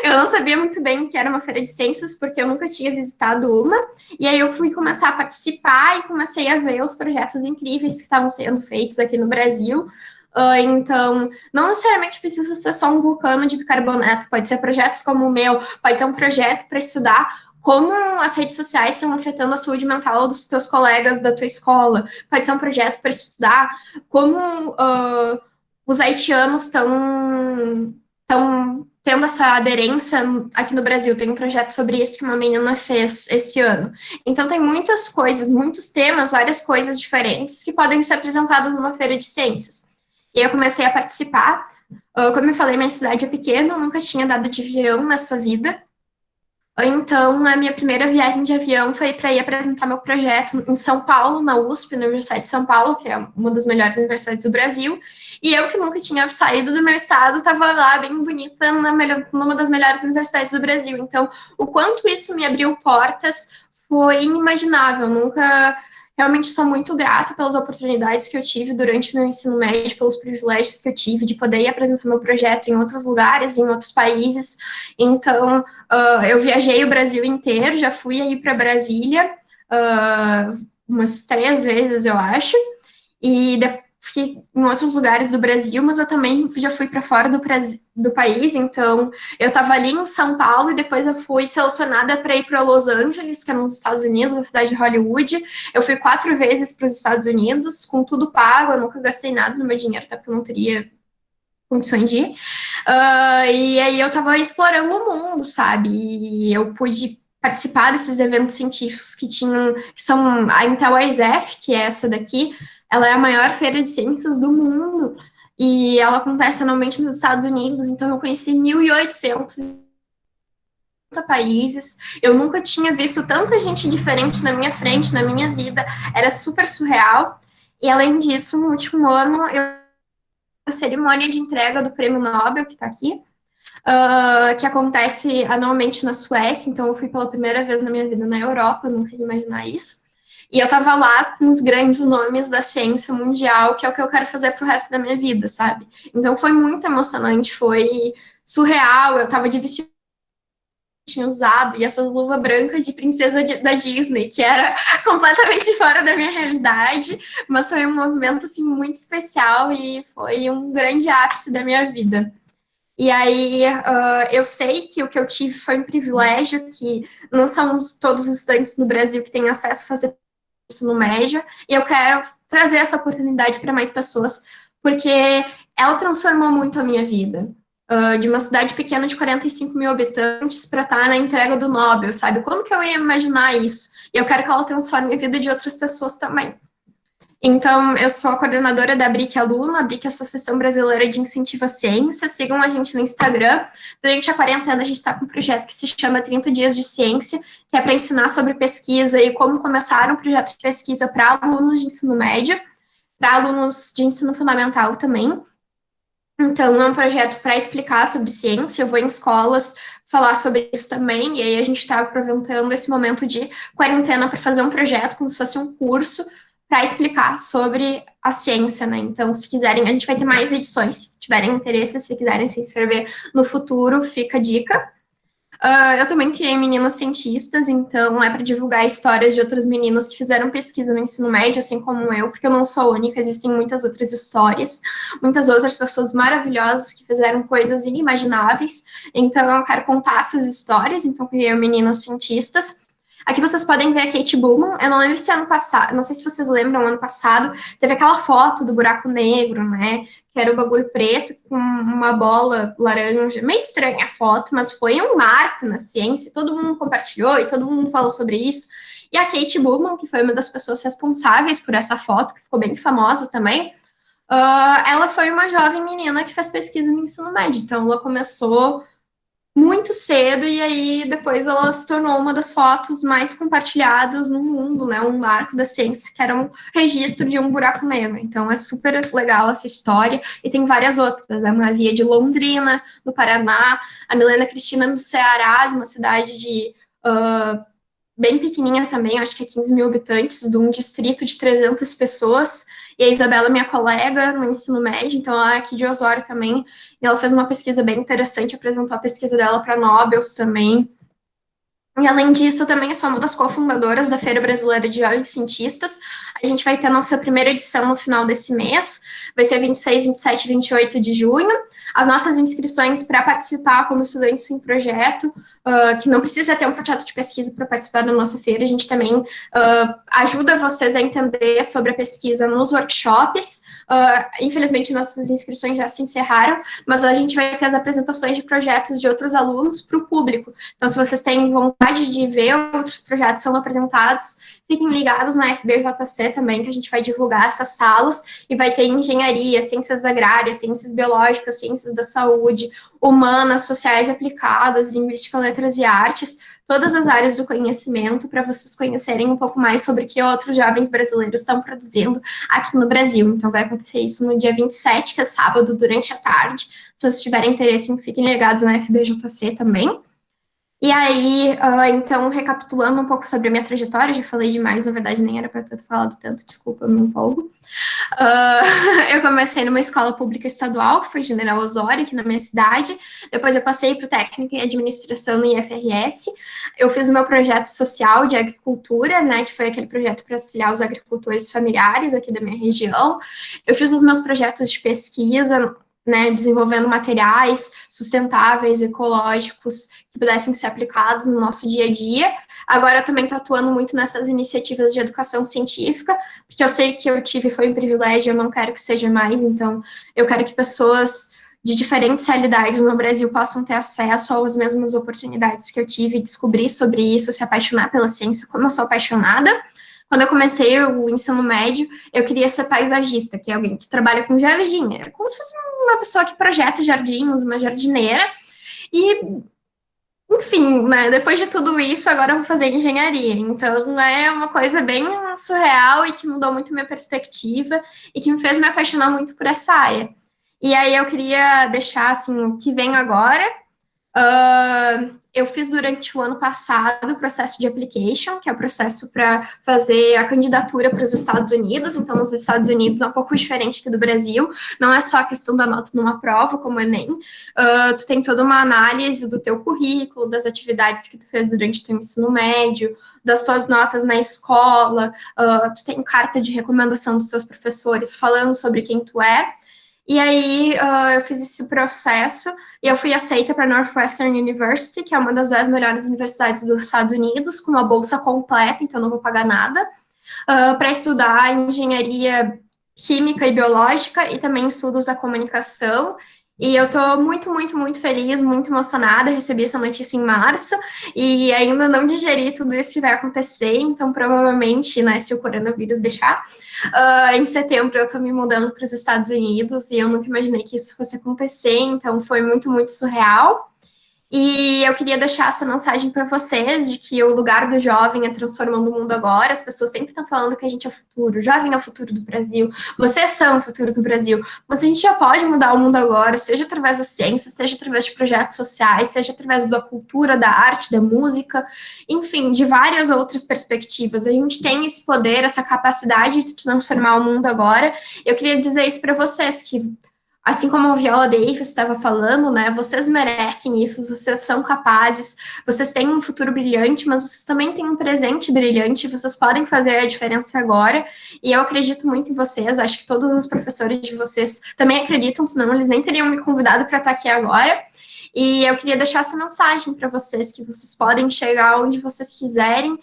Eu não sabia muito bem o que era uma feira de ciências, porque eu nunca tinha visitado uma, e aí eu fui começar a participar e comecei a ver os projetos incríveis que estavam sendo feitos aqui no Brasil. Então, não necessariamente precisa ser só um vulcão de bicarbonato, pode ser projetos como o meu, pode ser um projeto para estudar como as redes sociais estão afetando a saúde mental dos teus colegas da tua escola. Pode ser um projeto para estudar como os haitianos estão tendo essa aderência aqui no Brasil. Tem um projeto sobre isso que uma menina fez esse ano. Então, tem muitas coisas, muitos temas, várias coisas diferentes que podem ser apresentadas numa feira de ciências. E eu comecei a participar. Como eu falei, minha cidade é pequena, eu nunca tinha dado de avião nessa vida. Então, a minha primeira viagem de avião foi para ir apresentar meu projeto em São Paulo, na USP, na Universidade de São Paulo, que é uma das melhores universidades do Brasil. E eu, que nunca tinha saído do meu estado, estava lá bem bonita numa das melhores universidades do Brasil. Então, o quanto isso me abriu portas foi inimaginável. Nunca. Realmente sou muito grata pelas oportunidades que eu tive durante o meu ensino médio, pelos privilégios que eu tive de poder ir apresentar meu projeto em outros lugares, em outros países. Então, eu viajei o Brasil inteiro, já fui aí para Brasília umas 3 vezes, eu acho, e fiquei em outros lugares do Brasil, mas eu também já fui para fora do país, então eu estava ali em São Paulo e depois eu fui selecionada para ir para Los Angeles, que é nos Estados Unidos, na cidade de Hollywood. Eu fui 4 vezes para os Estados Unidos, com tudo pago, eu nunca gastei nada do meu dinheiro, até porque eu não teria condições de ir. E aí eu estava explorando o mundo, sabe? E eu pude participar desses eventos científicos que são a Intel ISF, que é essa daqui, ela é a maior feira de ciências do mundo, e ela acontece anualmente nos Estados Unidos, então eu conheci 1.800 países, eu nunca tinha visto tanta gente diferente na minha frente, na minha vida, era super surreal, e além disso, no último ano, a cerimônia de entrega do Prêmio Nobel, que está aqui, que acontece anualmente na Suécia, então eu fui pela primeira vez na minha vida na Europa, eu nunca ia imaginar isso. E eu tava lá com os grandes nomes da ciência mundial, que é o que eu quero fazer pro resto da minha vida, sabe? Então foi muito emocionante, foi surreal, eu tava de vestido tinha usado, e essas luvas brancas de princesa da Disney, que era completamente fora da minha realidade, mas foi um movimento, assim, muito especial e foi um grande ápice da minha vida. E aí, eu sei que o que eu tive foi um privilégio, que não são todos os estudantes no Brasil que têm acesso a fazer ensino médio, e eu quero trazer essa oportunidade para mais pessoas, porque ela transformou muito a minha vida. De uma cidade pequena de 45 mil habitantes para estar na entrega do Nobel, sabe? Quando que eu ia imaginar isso? E eu quero que ela transforme a vida de outras pessoas também. Então, eu sou a coordenadora da BRIC Aluno, a BRIC é a Associação Brasileira de Incentivo à Ciência. Sigam a gente no Instagram. Durante a quarentena, a gente está com um projeto que se chama 30 Dias de Ciência, que é para ensinar sobre pesquisa e como começar um projeto de pesquisa para alunos de ensino médio, para alunos de ensino fundamental também. Então, é um projeto para explicar sobre ciência. Eu vou em escolas falar sobre isso também, e aí a gente está aproveitando esse momento de quarentena para fazer um projeto, como se fosse um curso, para explicar sobre a ciência, né? Então, se quiserem, a gente vai ter mais edições, se tiverem interesse, se quiserem se inscrever no futuro, fica a dica. Eu também criei Meninas Cientistas, então é para divulgar histórias de outras meninas que fizeram pesquisa no ensino médio, assim como eu, porque eu não sou única, existem muitas outras histórias, muitas outras pessoas maravilhosas que fizeram coisas inimagináveis, então eu quero contar essas histórias, então criei Meninas Cientistas. Aqui vocês podem ver a Kate Bowman. Eu não lembro se ano passado, não sei se vocês lembram, ano passado, teve aquela foto do buraco negro, né? Que era o bagulho preto com uma bola laranja. Meio estranha a foto, mas foi um marco na ciência. Todo mundo compartilhou e todo mundo falou sobre isso. E a Kate Bowman, que foi uma das pessoas responsáveis por essa foto, que ficou bem famosa também, ela foi uma jovem menina que fez pesquisa no ensino médio. Então, ela começou muito cedo, e aí depois ela se tornou uma das fotos mais compartilhadas no mundo, né, um marco da ciência, que era um registro de um buraco negro. Então é super legal essa história, e tem várias outras, a Maria de Londrina, no Paraná, a Milena Cristina do Ceará, de uma cidade de bem pequenininha também, acho que é 15 mil habitantes, de um distrito de 300 pessoas, e a Isabela, minha colega no ensino médio, então ela é aqui de Osório também, e ela fez uma pesquisa bem interessante, apresentou a pesquisa dela para Nobels também. E além disso, eu também sou uma das cofundadoras da Feira Brasileira de Jovens Cientistas. A gente vai ter a nossa primeira edição no final desse mês, vai ser 26, 27 e 28 de junho. As nossas inscrições para participar como estudante sem projeto, que não precisa ter um projeto de pesquisa para participar da nossa feira, a gente também ajuda vocês a entender sobre a pesquisa nos workshops. Infelizmente, nossas inscrições já se encerraram, mas a gente vai ter as apresentações de projetos de outros alunos para o público. Então, se vocês têm vontade de ver outros projetos sendo apresentados, fiquem ligados na FBJC também, que a gente vai divulgar essas salas e vai ter engenharia, ciências agrárias, ciências biológicas, ciências da saúde, humanas, sociais aplicadas, linguística, letras e artes, todas as áreas do conhecimento, para vocês conhecerem um pouco mais sobre o que outros jovens brasileiros estão produzindo aqui no Brasil. Então, vai acontecer isso no dia 27, que é sábado, durante a tarde. Se vocês tiverem interesse, fiquem ligados na FBJC também. E aí, então, recapitulando um pouco sobre a minha trajetória, já falei demais, na verdade, nem era para eu ter falado tanto, desculpa, eu me empolgo. Eu comecei numa escola pública estadual, que foi General Osório, aqui na minha cidade. Depois eu passei para o técnico em administração no IFRS. Eu fiz o meu projeto social de agricultura, né, que foi aquele projeto para auxiliar os agricultores familiares aqui da minha região. Eu fiz os meus projetos de pesquisa, né, desenvolvendo materiais sustentáveis, ecológicos, que pudessem ser aplicados no nosso dia a dia. Agora eu também estou atuando muito nessas iniciativas de educação científica, porque eu sei que eu tive foi um privilégio, eu não quero que seja mais, então eu quero que pessoas de diferentes realidades no Brasil possam ter acesso às mesmas oportunidades que eu tive, descobrir sobre isso, se apaixonar pela ciência, como eu sou apaixonada. Quando eu comecei o ensino médio, eu queria ser paisagista, que é alguém que trabalha com jardim. É como se fosse uma pessoa que projeta jardins, uma jardineira. E, enfim, né, depois de tudo isso, agora eu vou fazer engenharia. Então, é uma coisa bem surreal e que mudou muito minha perspectiva e que me fez me apaixonar muito por essa área. E aí eu queria deixar, assim, o que vem agora. Eu fiz durante o ano passado o processo de application, que é o processo para fazer a candidatura para os Estados Unidos. Então, nos Estados Unidos é um pouco diferente que do Brasil. Não é só a questão da nota numa prova, como o Enem. Tu tem toda uma análise do teu currículo, das atividades que tu fez durante o teu ensino médio, das tuas notas na escola. Tu tem carta de recomendação dos teus professores falando sobre quem tu é. E aí eu fiz esse processo e eu fui aceita para Northwestern University, que é uma das 10 melhores universidades dos Estados Unidos, com uma bolsa completa, então não vou pagar nada, para estudar engenharia química e biológica e também estudos da comunicação. E eu estou muito, muito, muito feliz, muito emocionada. Recebi essa notícia em março e ainda não digeri tudo isso que vai acontecer, então provavelmente, né, se o coronavírus deixar, em setembro eu estou me mudando para os Estados Unidos e eu nunca imaginei que isso fosse acontecer, então foi muito, muito surreal. E eu queria deixar essa mensagem para vocês de que o lugar do jovem é transformando o mundo agora. As pessoas sempre estão falando que a gente é o futuro, o jovem é o futuro do Brasil, vocês são o futuro do Brasil. Mas a gente já pode mudar o mundo agora, seja através da ciência, seja através de projetos sociais, seja através da cultura, da arte, da música, enfim, de várias outras perspectivas. A gente tem esse poder, essa capacidade de transformar o mundo agora. Eu queria dizer isso para vocês, que assim como a Viola Davis estava falando, né, vocês merecem isso, vocês são capazes, vocês têm um futuro brilhante, mas vocês também têm um presente brilhante, vocês podem fazer a diferença agora, e eu acredito muito em vocês, acho que todos os professores de vocês também acreditam, senão eles nem teriam me convidado para estar aqui agora, e eu queria deixar essa mensagem para vocês, que vocês podem chegar onde vocês quiserem,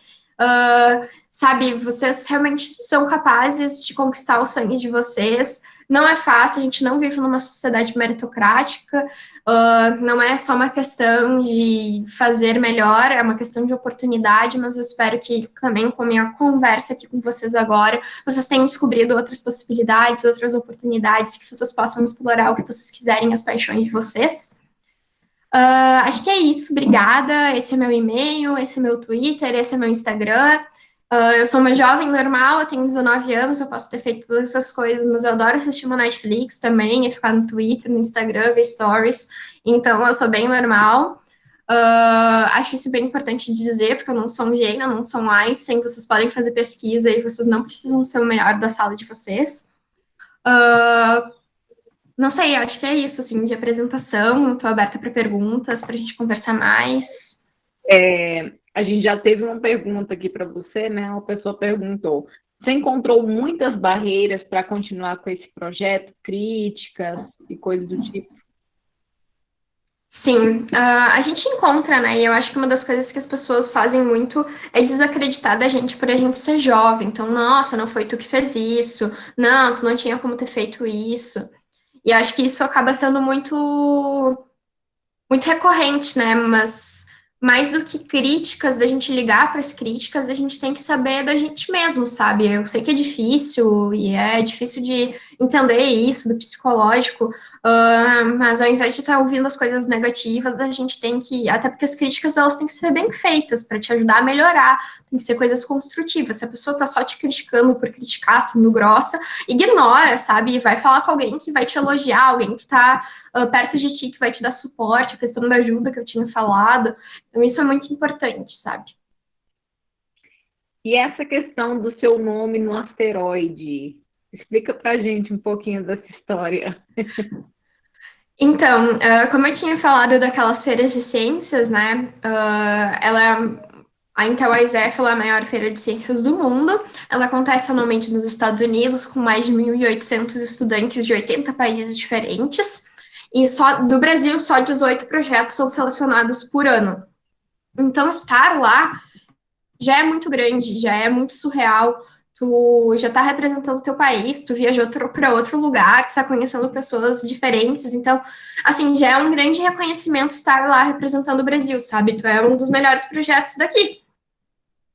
sabe, vocês realmente são capazes de conquistar os sonhos de vocês. Não é fácil, a gente não vive numa sociedade meritocrática, não é só uma questão de fazer melhor, é uma questão de oportunidade, mas eu espero que também com a minha conversa aqui com vocês agora, vocês tenham descobrido outras possibilidades, outras oportunidades, que vocês possam explorar o que vocês quiserem, as paixões de vocês. Acho que é isso, obrigada. Esse é meu e-mail, esse é meu Twitter, esse é meu Instagram. Eu sou uma jovem normal, eu tenho 19 anos, eu posso ter feito todas essas coisas, mas eu adoro assistir uma Netflix também, e ficar no Twitter, no Instagram, ver stories. Então, eu sou bem normal. Acho isso bem importante de dizer, porque eu não sou um gênio, eu não sou um Einstein, vocês podem fazer pesquisa e vocês não precisam ser o melhor da sala de vocês. Não sei, acho que é isso, assim, de apresentação. Estou aberta para perguntas, para a gente conversar mais. A gente já teve uma pergunta aqui para você, né? Uma pessoa perguntou: você encontrou muitas barreiras para continuar com esse projeto, críticas e coisas do tipo? Sim, a gente encontra, né? E eu acho que uma das coisas que as pessoas fazem muito é desacreditar da gente por a gente ser jovem. Então, nossa, não foi tu que fez isso. Não, tu não tinha como ter feito isso. E eu acho que isso acaba sendo muito recorrente, né? Mas mais do que críticas, da gente ligar para as críticas, a gente tem que saber da gente mesmo, sabe? Eu sei que é difícil e é difícil de entender isso do psicológico, mas ao invés de estar ouvindo as coisas negativas, a gente tem que, até porque as críticas elas têm que ser bem feitas para te ajudar a melhorar, tem que ser coisas construtivas. Se a pessoa tá só te criticando por criticar, sendo grossa, ignora, sabe? E vai falar com alguém que vai te elogiar, alguém que tá perto de ti que vai te dar suporte, a questão da ajuda que eu tinha falado. Então, isso é muito importante, sabe? E essa questão do seu nome no asteroide, explica pra gente um pouquinho dessa história. Então, como eu tinha falado daquelas feiras de ciências, né? A Intel ISEF ela é a maior feira de ciências do mundo. Ela acontece anualmente nos Estados Unidos, com mais de 1.800 estudantes de 80 países diferentes. E só do Brasil, só 18 projetos são selecionados por ano. Então, estar lá já é muito grande, já é muito surreal. Tu já está representando o teu país, tu viajou para outro lugar, tu está conhecendo pessoas diferentes. Então, assim, já é um grande reconhecimento estar lá representando o Brasil, sabe? Tu é um dos melhores projetos daqui.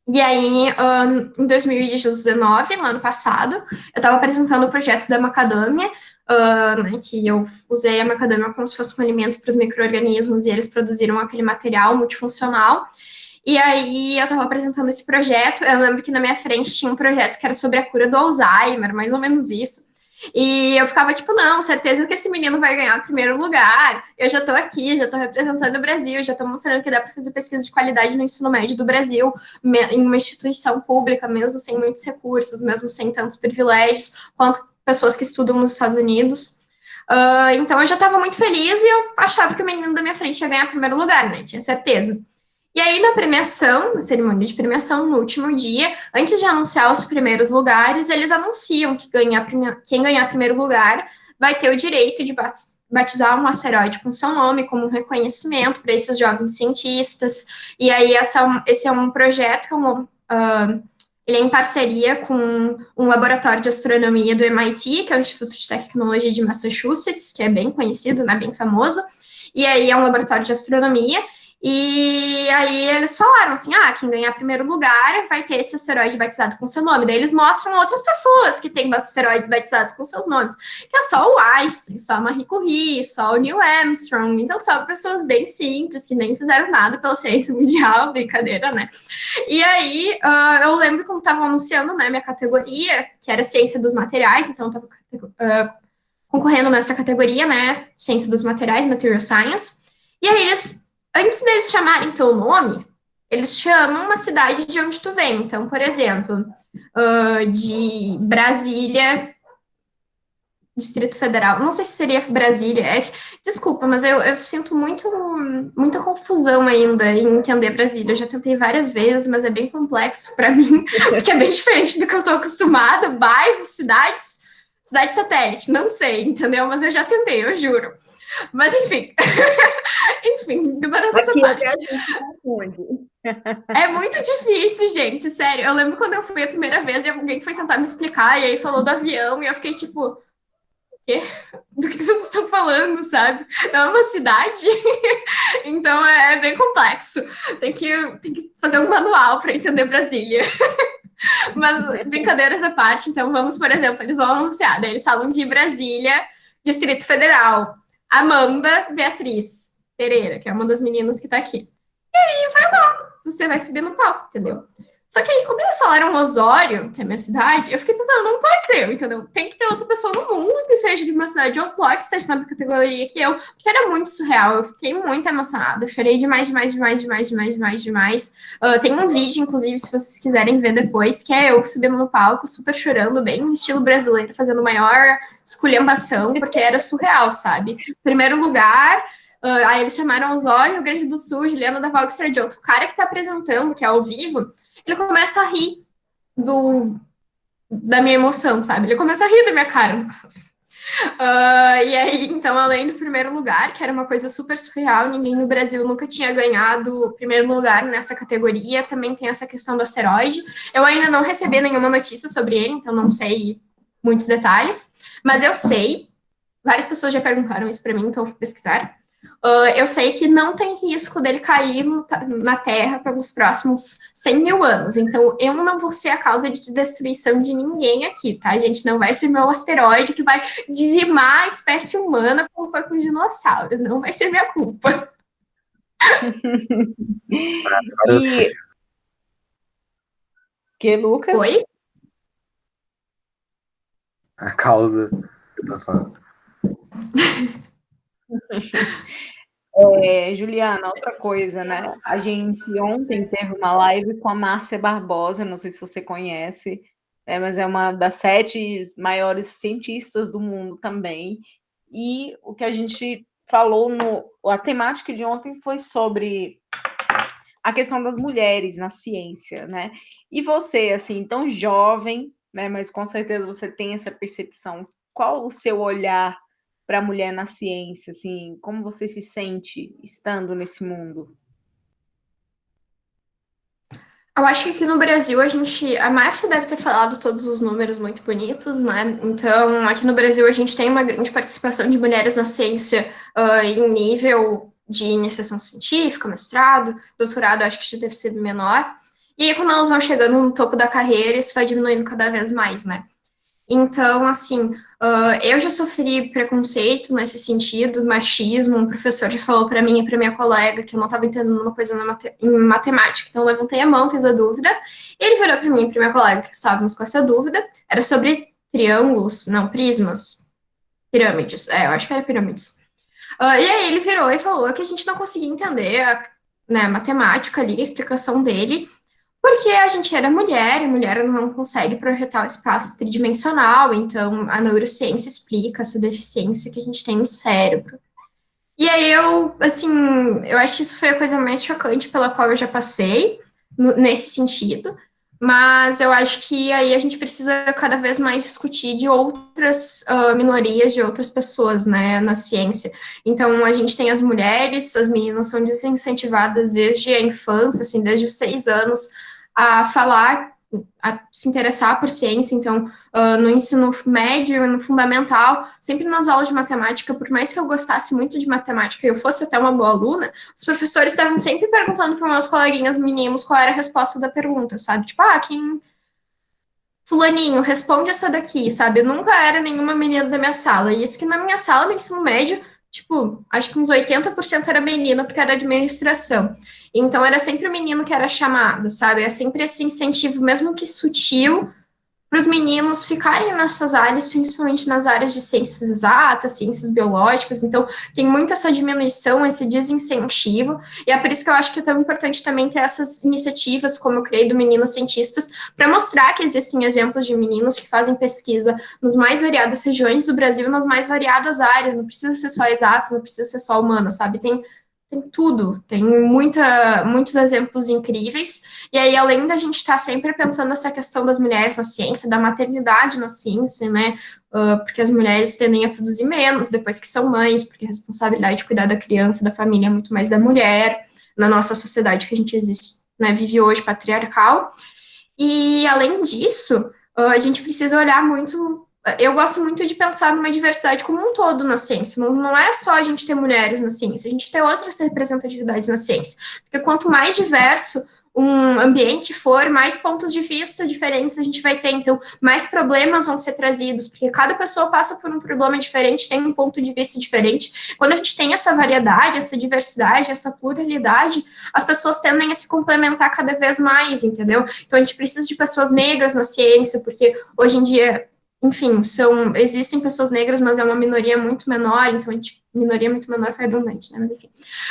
E aí, em 2019, no ano passado, eu estava apresentando o projeto da macadâmia, né, que eu usei a macadâmia como se fosse um alimento para os micro-organismos e eles produziram aquele material multifuncional. E aí eu estava apresentando esse projeto. Eu lembro que na minha frente tinha um projeto que era sobre a cura do Alzheimer, mais ou menos isso. E eu ficava tipo, não, certeza que esse menino vai ganhar o primeiro lugar. Eu já estou aqui, já estou representando o Brasil, já estou mostrando que dá para fazer pesquisa de qualidade no ensino médio do Brasil, em uma instituição pública, mesmo sem muitos recursos, mesmo sem tantos privilégios, quanto pessoas que estudam nos Estados Unidos. Então eu já estava muito feliz e eu achava que o menino da minha frente ia ganhar o primeiro lugar, né? Tinha certeza. E aí, na premiação, na cerimônia de premiação, no último dia, antes de anunciar os primeiros lugares, eles anunciam que quem ganhar primeiro lugar vai ter o direito de batizar um asteroide com seu nome, como um reconhecimento para esses jovens cientistas. E aí, esse é um projeto, ele é em parceria com um laboratório de astronomia do MIT, que é o Instituto de Tecnologia de Massachusetts, que é bem conhecido, né, bem famoso. E aí é um laboratório de astronomia. E aí eles falaram assim: quem ganhar primeiro lugar vai ter esse asteroide batizado com seu nome. Daí eles mostram outras pessoas que têm asteroides batizados com seus nomes, que é só o Einstein, só a Marie Curie, só o Neil Armstrong. Então, só pessoas bem simples, que nem fizeram nada pela ciência mundial, brincadeira, né? E aí, eu lembro quando estavam anunciando, né, minha categoria, que era ciência dos materiais, então eu estava concorrendo nessa categoria, né, ciência dos materiais, material science. E aí antes deles chamarem teu nome, eles chamam uma cidade de onde tu vem. Então, por exemplo, de Brasília, Distrito Federal. Não sei se seria Brasília. Desculpa, mas eu sinto muita confusão ainda em entender Brasília. Eu já tentei várias vezes, mas é bem complexo para mim, porque é bem diferente do que eu estou acostumada. Bairros, cidade satélite, não sei, entendeu? Mas eu já tentei, eu juro. Mas enfim, enfim, ignorando essa parte. Até a gente confunde. É muito difícil, gente, sério. Eu lembro quando eu fui a primeira vez e alguém foi tentar me explicar, e aí falou do avião, e eu fiquei tipo, quê? Do que vocês estão falando, sabe? Não é uma cidade. Então é bem complexo. Tem que fazer um manual para entender Brasília. Mas brincadeiras à parte, então vamos, por exemplo, eles vão anunciar, daí eles falam de Brasília, Distrito Federal, Amanda Beatriz Pereira, que é uma das meninas que tá aqui. E aí vai lá, você vai subir no palco, entendeu? Só que aí, quando eles falaram Osório, que é a minha cidade, eu fiquei pensando, não pode ser eu, entendeu? Tem que ter outra pessoa no mundo que seja de uma cidade de Osório, que esteja na categoria que eu, porque era muito surreal, eu fiquei muito emocionada, eu chorei demais, demais, demais, demais, demais, demais, demais. Tem um vídeo, inclusive, se vocês quiserem ver depois, que é eu subindo no palco, super chorando, bem estilo brasileiro, fazendo maior esculhambação, porque era surreal, sabe? Primeiro lugar, aí eles chamaram Osório, Rio Grande do Sul, Juliana da Valgue Stradioto, o cara que tá apresentando, que é ao vivo, ele começa a rir da minha emoção, sabe? Ele começa a rir da minha cara, no caso. E aí, então, além do primeiro lugar, que era uma coisa super surreal, ninguém no Brasil nunca tinha ganhado o primeiro lugar nessa categoria, também tem essa questão do asteroide. Eu ainda não recebi nenhuma notícia sobre ele, então não sei muitos detalhes, mas eu sei, várias pessoas já perguntaram isso para mim, então eu vou pesquisar. Eu sei que não tem risco dele cair na Terra pelos próximos 100 mil anos. Então, eu não vou ser a causa de destruição de ninguém aqui, tá, gente? Não vai ser meu asteroide que vai dizimar a espécie humana como foi com os dinossauros. Não vai ser minha culpa. E que, Lucas? Oi? A causa que eu tô falando. Juliana, outra coisa, né? A gente ontem teve uma live com a Márcia Barbosa, não sei se você conhece, mas é uma das 7 maiores cientistas do mundo também. E o que a gente falou a temática de ontem foi sobre a questão das mulheres na ciência, né? E você, assim, tão jovem, né? Mas com certeza você tem essa percepção. Qual o seu olhar para a mulher na ciência, assim, como você se sente estando nesse mundo? Eu acho que aqui no Brasil a Márcia deve ter falado todos os números muito bonitos, né? Então, aqui no Brasil a gente tem uma grande participação de mulheres na ciência em nível de iniciação científica, mestrado, doutorado, acho que já deve ser menor. E aí, quando elas vão chegando no topo da carreira, isso vai diminuindo cada vez mais, né? Então, assim, eu já sofri preconceito nesse sentido, machismo. Um professor já falou para mim e para minha colega que eu não estava entendendo uma coisa em matemática. Então, eu levantei a mão, fiz a dúvida. E ele virou para mim e para minha colega que estávamos com essa dúvida. Era sobre triângulos, não, prismas, pirâmides. Eu acho que era pirâmides. E aí ele virou e falou que a gente não conseguia entender a matemática ali, a explicação dele. Porque a gente era mulher, e mulher não consegue projetar o espaço tridimensional, então a neurociência explica essa deficiência que a gente tem no cérebro. E aí assim, eu acho que isso foi a coisa mais chocante pela qual eu já passei, nesse sentido, mas eu acho que aí a gente precisa cada vez mais discutir de outras minorias, de outras pessoas, né, na ciência. Então, a gente tem as mulheres, as meninas são desincentivadas desde a infância, assim, desde os 6 anos, a falar, a se interessar por ciência. Então, no ensino médio, no fundamental, sempre nas aulas de matemática, por mais que eu gostasse muito de matemática e eu fosse até uma boa aluna, os professores estavam sempre perguntando para meus coleguinhas meninos qual era a resposta da pergunta, sabe? Tipo, quem... Fulaninho, responde essa daqui, sabe? Eu nunca era nenhuma menina da minha sala. E isso que na minha sala, no ensino médio, tipo, acho que uns 80% era menina, porque era administração. Então, era sempre o menino que era chamado, sabe? É sempre esse incentivo, mesmo que sutil, para os meninos ficarem nessas áreas, principalmente nas áreas de ciências exatas, ciências biológicas. Então, tem muito essa diminuição, esse desincentivo, e é por isso que eu acho que é tão importante também ter essas iniciativas, como eu criei do Meninos Cientistas, para mostrar que existem exemplos de meninos que fazem pesquisa nos mais variadas regiões do Brasil, nas mais variadas áreas. Não precisa ser só exatas, não precisa ser só humano, sabe? Tem tudo, tem muitos exemplos incríveis. E aí, além da gente estar sempre pensando nessa questão das mulheres na ciência, da maternidade na ciência, né? Porque as mulheres tendem a produzir menos depois que são mães, porque a responsabilidade de cuidar da criança, da família é muito mais da mulher, na nossa sociedade que a gente existe, né, vive hoje, patriarcal. E, além disso, a gente precisa olhar muito. Eu gosto muito de pensar numa diversidade como um todo na ciência. Não é só a gente ter mulheres na ciência, a gente ter outras representatividades na ciência. Porque quanto mais diverso um ambiente for, mais pontos de vista diferentes a gente vai ter. Então, mais problemas vão ser trazidos, porque cada pessoa passa por um problema diferente, tem um ponto de vista diferente. Quando a gente tem essa variedade, essa diversidade, essa pluralidade, as pessoas tendem a se complementar cada vez mais, entendeu? Então, a gente precisa de pessoas negras na ciência, porque hoje em dia, enfim, existem pessoas negras, mas é uma minoria muito menor, então minoria muito menor foi redundante, né, mas enfim.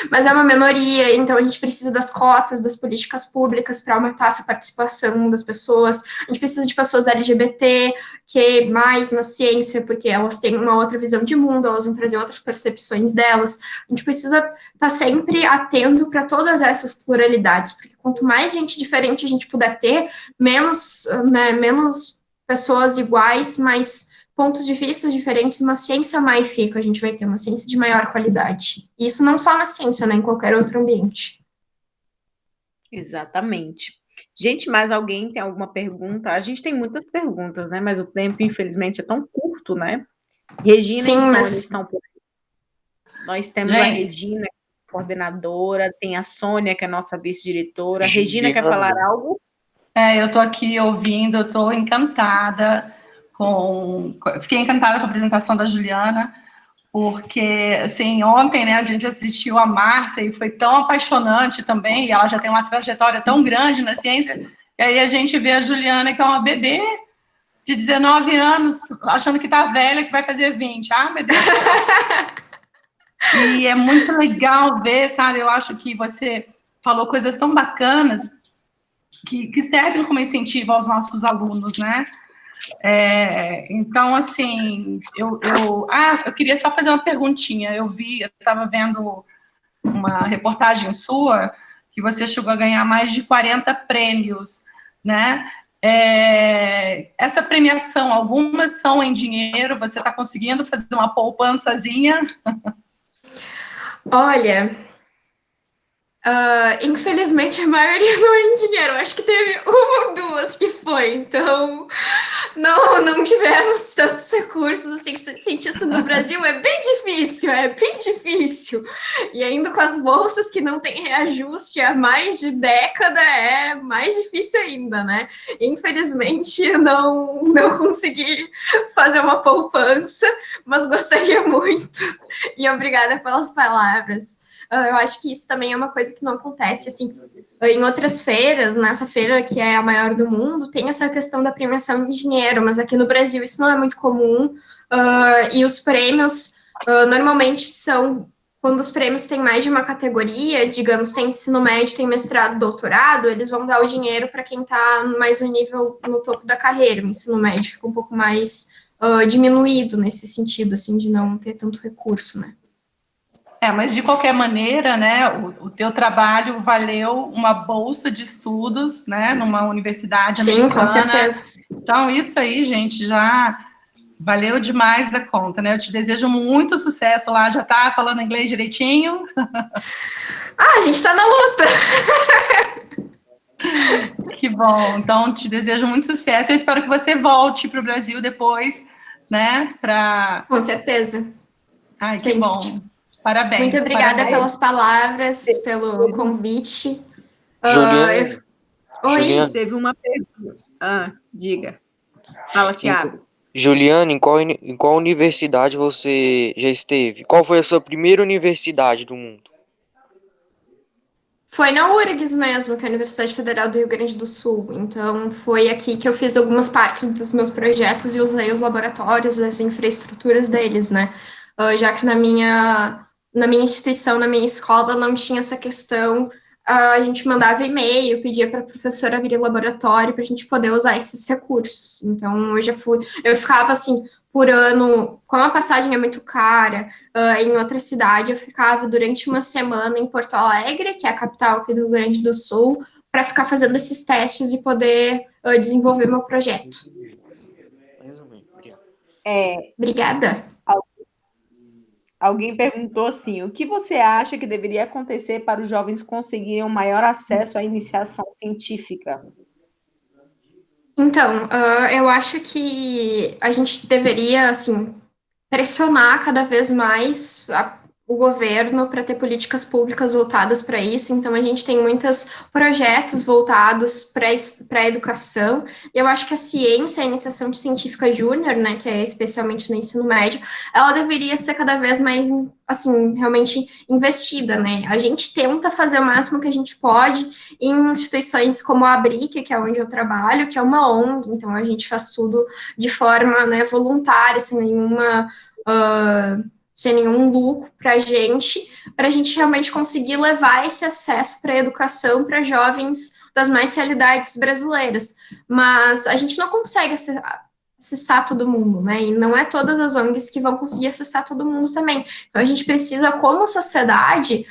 Mas é uma minoria, então a gente precisa das cotas, das políticas públicas para aumentar essa participação das pessoas. A gente precisa de pessoas LGBT, que mais na ciência, porque elas têm uma outra visão de mundo, elas vão trazer outras percepções delas. A gente precisa estar sempre atento para todas essas pluralidades, porque quanto mais gente diferente a gente puder ter, menos pessoas iguais, mais pontos de vista diferentes, uma ciência mais rica, a gente vai ter uma ciência de maior qualidade. E isso não só na ciência, né, em qualquer outro ambiente. Exatamente. Gente, mais alguém tem alguma pergunta? A gente tem muitas perguntas, né? Mas o tempo, infelizmente, é tão curto, né? Regina Sim, e Sônia mas estão por aí. Nós temos a Gente, Regina, coordenadora, tem a Sônia, que é nossa vice-diretora. Regina quer Juliana. falar algo? eu estou aqui ouvindo, eu estou encantada fiquei encantada com a apresentação da Juliana, porque, assim, ontem, né, a gente assistiu a Márcia e foi tão apaixonante também, e ela já tem uma trajetória tão grande na ciência, e aí a gente vê a Juliana, que é uma bebê de 19 anos, achando que tá velha, que vai fazer 20. Ah, meu Deus do céu. E é muito legal ver, sabe, eu acho que você falou coisas tão bacanas que servem como incentivo aos nossos alunos, né? Então, assim, eu queria só fazer uma perguntinha. Eu estava vendo uma reportagem sua que você chegou a ganhar mais de 40 prêmios, né? Essa premiação, algumas são em dinheiro, você está conseguindo fazer uma poupançazinha? olha, infelizmente a maioria não é em dinheiro. Eu acho que teve uma ou duas que foi, então não tivemos tantos recursos assim. Cientista no Brasil é bem difícil, é bem difícil. E ainda com as bolsas que não tem reajuste há mais de década, é mais difícil ainda, né? Infelizmente, eu não consegui fazer uma poupança, mas gostaria muito. E obrigada pelas palavras. Eu acho que isso também é uma coisa que não acontece, assim, em outras feiras, nessa feira que é a maior do mundo, tem essa questão da premiação em dinheiro, mas aqui no Brasil isso não é muito comum, e os prêmios normalmente são, quando os prêmios têm mais de uma categoria, digamos, tem ensino médio, tem mestrado, doutorado, eles vão dar o dinheiro para quem está mais no nível, no topo da carreira. O ensino médio fica um pouco mais diminuído nesse sentido, assim, de não ter tanto recurso, né? Mas de qualquer maneira, né, o teu trabalho valeu uma bolsa de estudos, né, numa universidade americana. Sim, com certeza. Então, isso aí, gente, já valeu demais a conta, né? Eu te desejo muito sucesso lá. Já tá falando inglês direitinho? A gente tá na luta. Que bom. Então, te desejo muito sucesso. Eu espero que você volte para o Brasil depois, né, Com certeza. Ai, Sim. que bom. Parabéns. Muito obrigada parabéns. pelas palavras, pelo convite. Juliana, Oi? Juliana, Teve uma pergunta. Diga. Fala, Tiago. Juliana, em qual universidade você já esteve? Qual foi a sua primeira universidade do mundo? Foi na URGS mesmo, que é a Universidade Federal do Rio Grande do Sul. Então, foi aqui que eu fiz algumas partes dos meus projetos e usei os laboratórios, as infraestruturas deles, né? Já que na minha instituição, na minha escola, não tinha essa questão, a gente mandava e-mail, pedia para a professora abrir laboratório para a gente poder usar esses recursos. Então, eu ficava assim, por ano, como a passagem é muito cara, em outra cidade, eu ficava durante uma semana em Porto Alegre, que é a capital aqui do Rio Grande do Sul, para ficar fazendo esses testes e poder desenvolver meu projeto. Obrigada. Alguém perguntou assim: o que você acha que deveria acontecer para os jovens conseguirem um maior acesso à iniciação científica? Então, eu acho que a gente deveria, assim, pressionar cada vez mais o governo para ter políticas públicas voltadas para isso. Então, a gente tem muitos projetos voltados para a educação. E eu acho que a ciência, a iniciação científica júnior, né, que é especialmente no ensino médio, ela deveria ser cada vez mais, assim, realmente investida, né? A gente tenta fazer o máximo que a gente pode em instituições como a Abric, que é onde eu trabalho, que é uma ONG, então a gente faz tudo de forma, né, voluntária, sem nenhum lucro para a gente realmente conseguir levar esse acesso para a educação para jovens das mais realidades brasileiras. Mas a gente não consegue acessar todo mundo, né? E não é todas as ONGs que vão conseguir acessar todo mundo também. Então a gente precisa, como sociedade,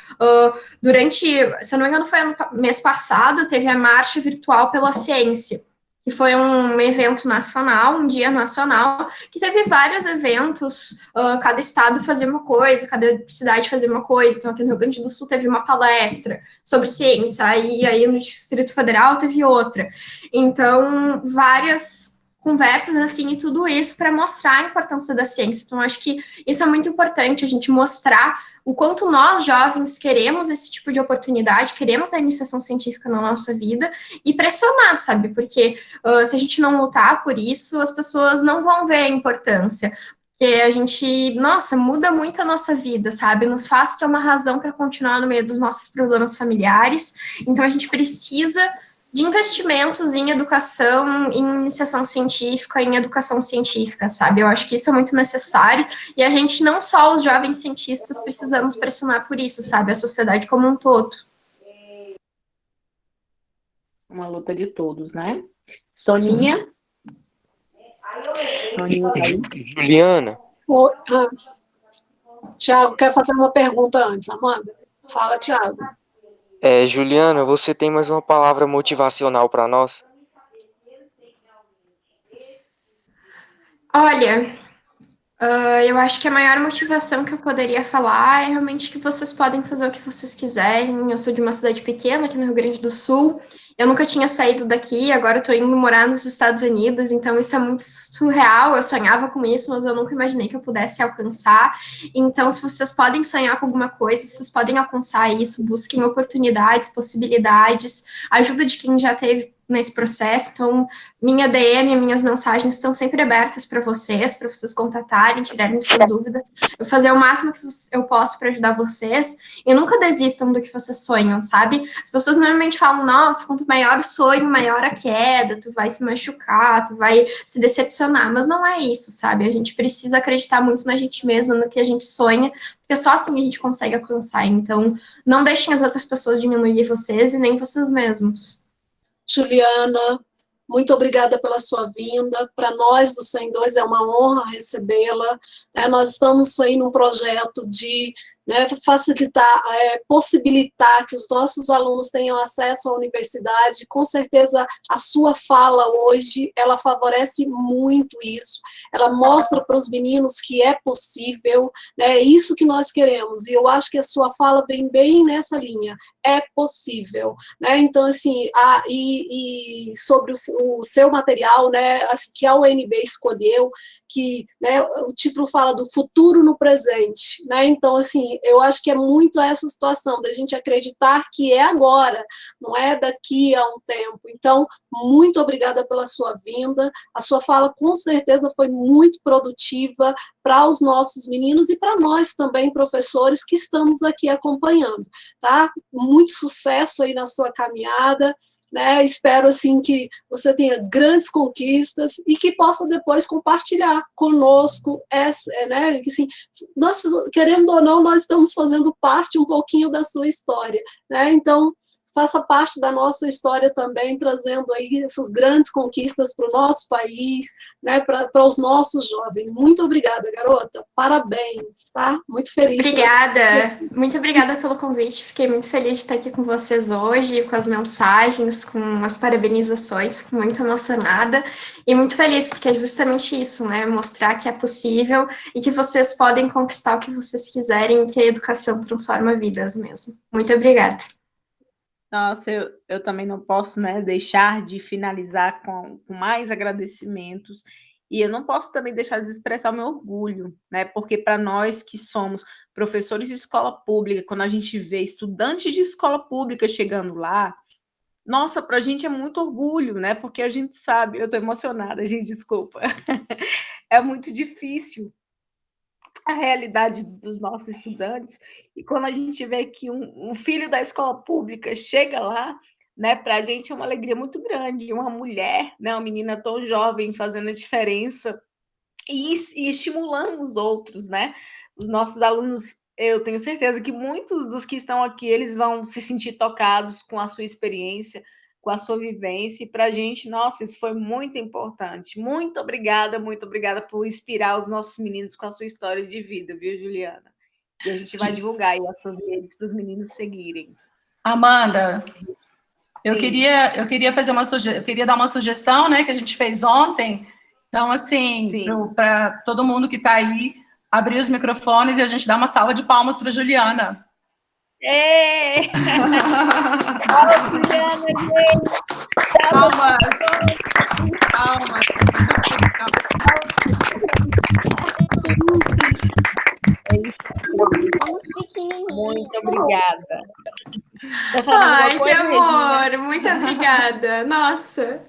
durante, se eu não me engano, foi mês passado, teve a Marcha Virtual pela Ciência, que foi um evento nacional, um dia nacional, que teve vários eventos, cada estado fazia uma coisa, cada cidade fazia uma coisa. Então, aqui no Rio Grande do Sul teve uma palestra sobre ciência, aí no Distrito Federal teve outra. Então, várias conversas, assim, e tudo isso para mostrar a importância da ciência. Então, acho que isso é muito importante, a gente mostrar o quanto nós, jovens, queremos esse tipo de oportunidade, queremos a iniciação científica na nossa vida e pressionar, sabe? Porque se a gente não lutar por isso, as pessoas não vão ver a importância. Porque a gente, nossa, muda muito a nossa vida, sabe? Nos faz ter uma razão para continuar no meio dos nossos problemas familiares. Então, a gente precisa de investimentos em educação, em iniciação científica, em educação científica, sabe? Eu acho que isso é muito necessário, e a gente, não só os jovens cientistas, precisamos pressionar por isso, sabe? A sociedade como um todo. Uma luta de todos, né? Soninha? Soninha tá aí? Juliana, Tiago, quer fazer uma pergunta antes, Amanda? Fala, Tiago. Juliana, você tem mais uma palavra motivacional para nós? Olha, eu acho que a maior motivação que eu poderia falar é realmente que vocês podem fazer o que vocês quiserem. Eu sou de uma cidade pequena aqui no Rio Grande do Sul. Eu nunca tinha saído daqui, agora eu tô indo morar nos Estados Unidos, então isso é muito surreal. Eu sonhava com isso, mas eu nunca imaginei que eu pudesse alcançar. Então, se vocês podem sonhar com alguma coisa, vocês podem alcançar isso, busquem oportunidades, possibilidades, ajuda de quem já teve nesse processo. Então, minha DM, minhas mensagens estão sempre abertas para vocês contatarem, tirarem suas dúvidas. Eu vou fazer o máximo que eu posso para ajudar vocês. E nunca desistam do que vocês sonham, sabe? As pessoas normalmente falam, nossa, quanto maior o sonho, maior a queda, tu vai se machucar, tu vai se decepcionar. Mas não é isso, sabe? A gente precisa acreditar muito na gente mesma, no que a gente sonha, porque só assim a gente consegue alcançar. Então, não deixem as outras pessoas diminuir vocês e nem vocês mesmos. Juliana, muito obrigada pela sua vinda. Para nós do 102 é uma honra recebê-la. Nós estamos aí num projeto de facilitar, possibilitar que os nossos alunos tenham acesso à universidade. Com certeza, a sua fala hoje, ela favorece muito isso. Ela mostra para os meninos que é possível, é isso que nós queremos. E eu acho que a sua fala vem bem nessa linha. É possível. Então, assim, e sobre o seu material, assim, que a UNB escolheu, que o título fala do futuro no presente. Então, assim, eu acho que é muito essa situação da gente acreditar que é agora, não é daqui a um tempo. Então, muito obrigada pela sua vinda. A sua fala, com certeza, foi muito produtiva para os nossos meninos e para nós também, professores, que estamos aqui acompanhando. Tá? Muito sucesso aí na sua caminhada. Espero assim que você tenha grandes conquistas e que possa depois compartilhar conosco que, assim, nós, querendo ou não, nós estamos fazendo parte um pouquinho da sua história, então faça parte da nossa história também, trazendo aí essas grandes conquistas para o nosso país, para os nossos jovens. Muito obrigada, garota. Parabéns, tá? Muito feliz. Obrigada. Muito obrigada pelo convite. Fiquei muito feliz de estar aqui com vocês hoje, com as mensagens, com as parabenizações. Fico muito emocionada e muito feliz, porque é justamente isso, mostrar que é possível e que vocês podem conquistar o que vocês quiserem, que a educação transforma vidas mesmo. Muito obrigada. Nossa, eu também não posso deixar de finalizar com mais agradecimentos, e eu não posso também deixar de expressar o meu orgulho, porque para nós que somos professores de escola pública, quando a gente vê estudantes de escola pública chegando lá, nossa, para a gente é muito orgulho, porque a gente sabe, eu estou emocionada, gente, desculpa, é muito difícil a realidade dos nossos estudantes, e quando a gente vê que um filho da escola pública chega lá, para a gente é uma alegria muito grande, uma mulher, uma menina tão jovem fazendo a diferença, e estimulando os outros, os nossos alunos, eu tenho certeza que muitos dos que estão aqui, eles vão se sentir tocados com a sua experiência, com a sua vivência, e para a gente, nossa, isso foi muito importante. Muito obrigada por inspirar os nossos meninos com a sua história de vida, viu, Juliana? E a gente vai divulgar aí as suas redes para os meninos seguirem. Amanda, Eu queria fazer eu queria dar uma sugestão, né, que a gente fez ontem. Então, assim, para todo mundo que está aí, abrir os microfones e a gente dar uma salva de palmas para Juliana. Fala, Juliana, gente! Palmas! Palmas! Muito obrigada. Ai, que amor! Muito obrigada. Nossa,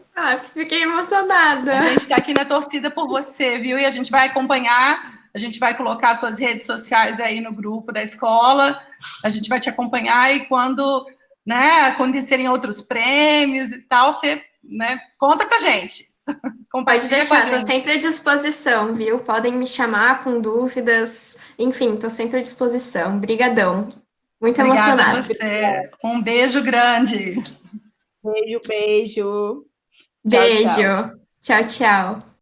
fiquei emocionada. A gente está aqui na torcida por você, viu? E a gente vai acompanhar, a gente vai colocar suas redes sociais aí no grupo da escola, a gente vai te acompanhar e quando, né, acontecerem outros prêmios e tal, você, né, conta pra gente. Pode deixar, estou sempre à disposição, viu? Podem me chamar com dúvidas, enfim, estou sempre à disposição. Obrigadão. Muito Obrigada emocionada. a você. Um beijo grande. Beijo, beijo. Beijo. Tchau, tchau.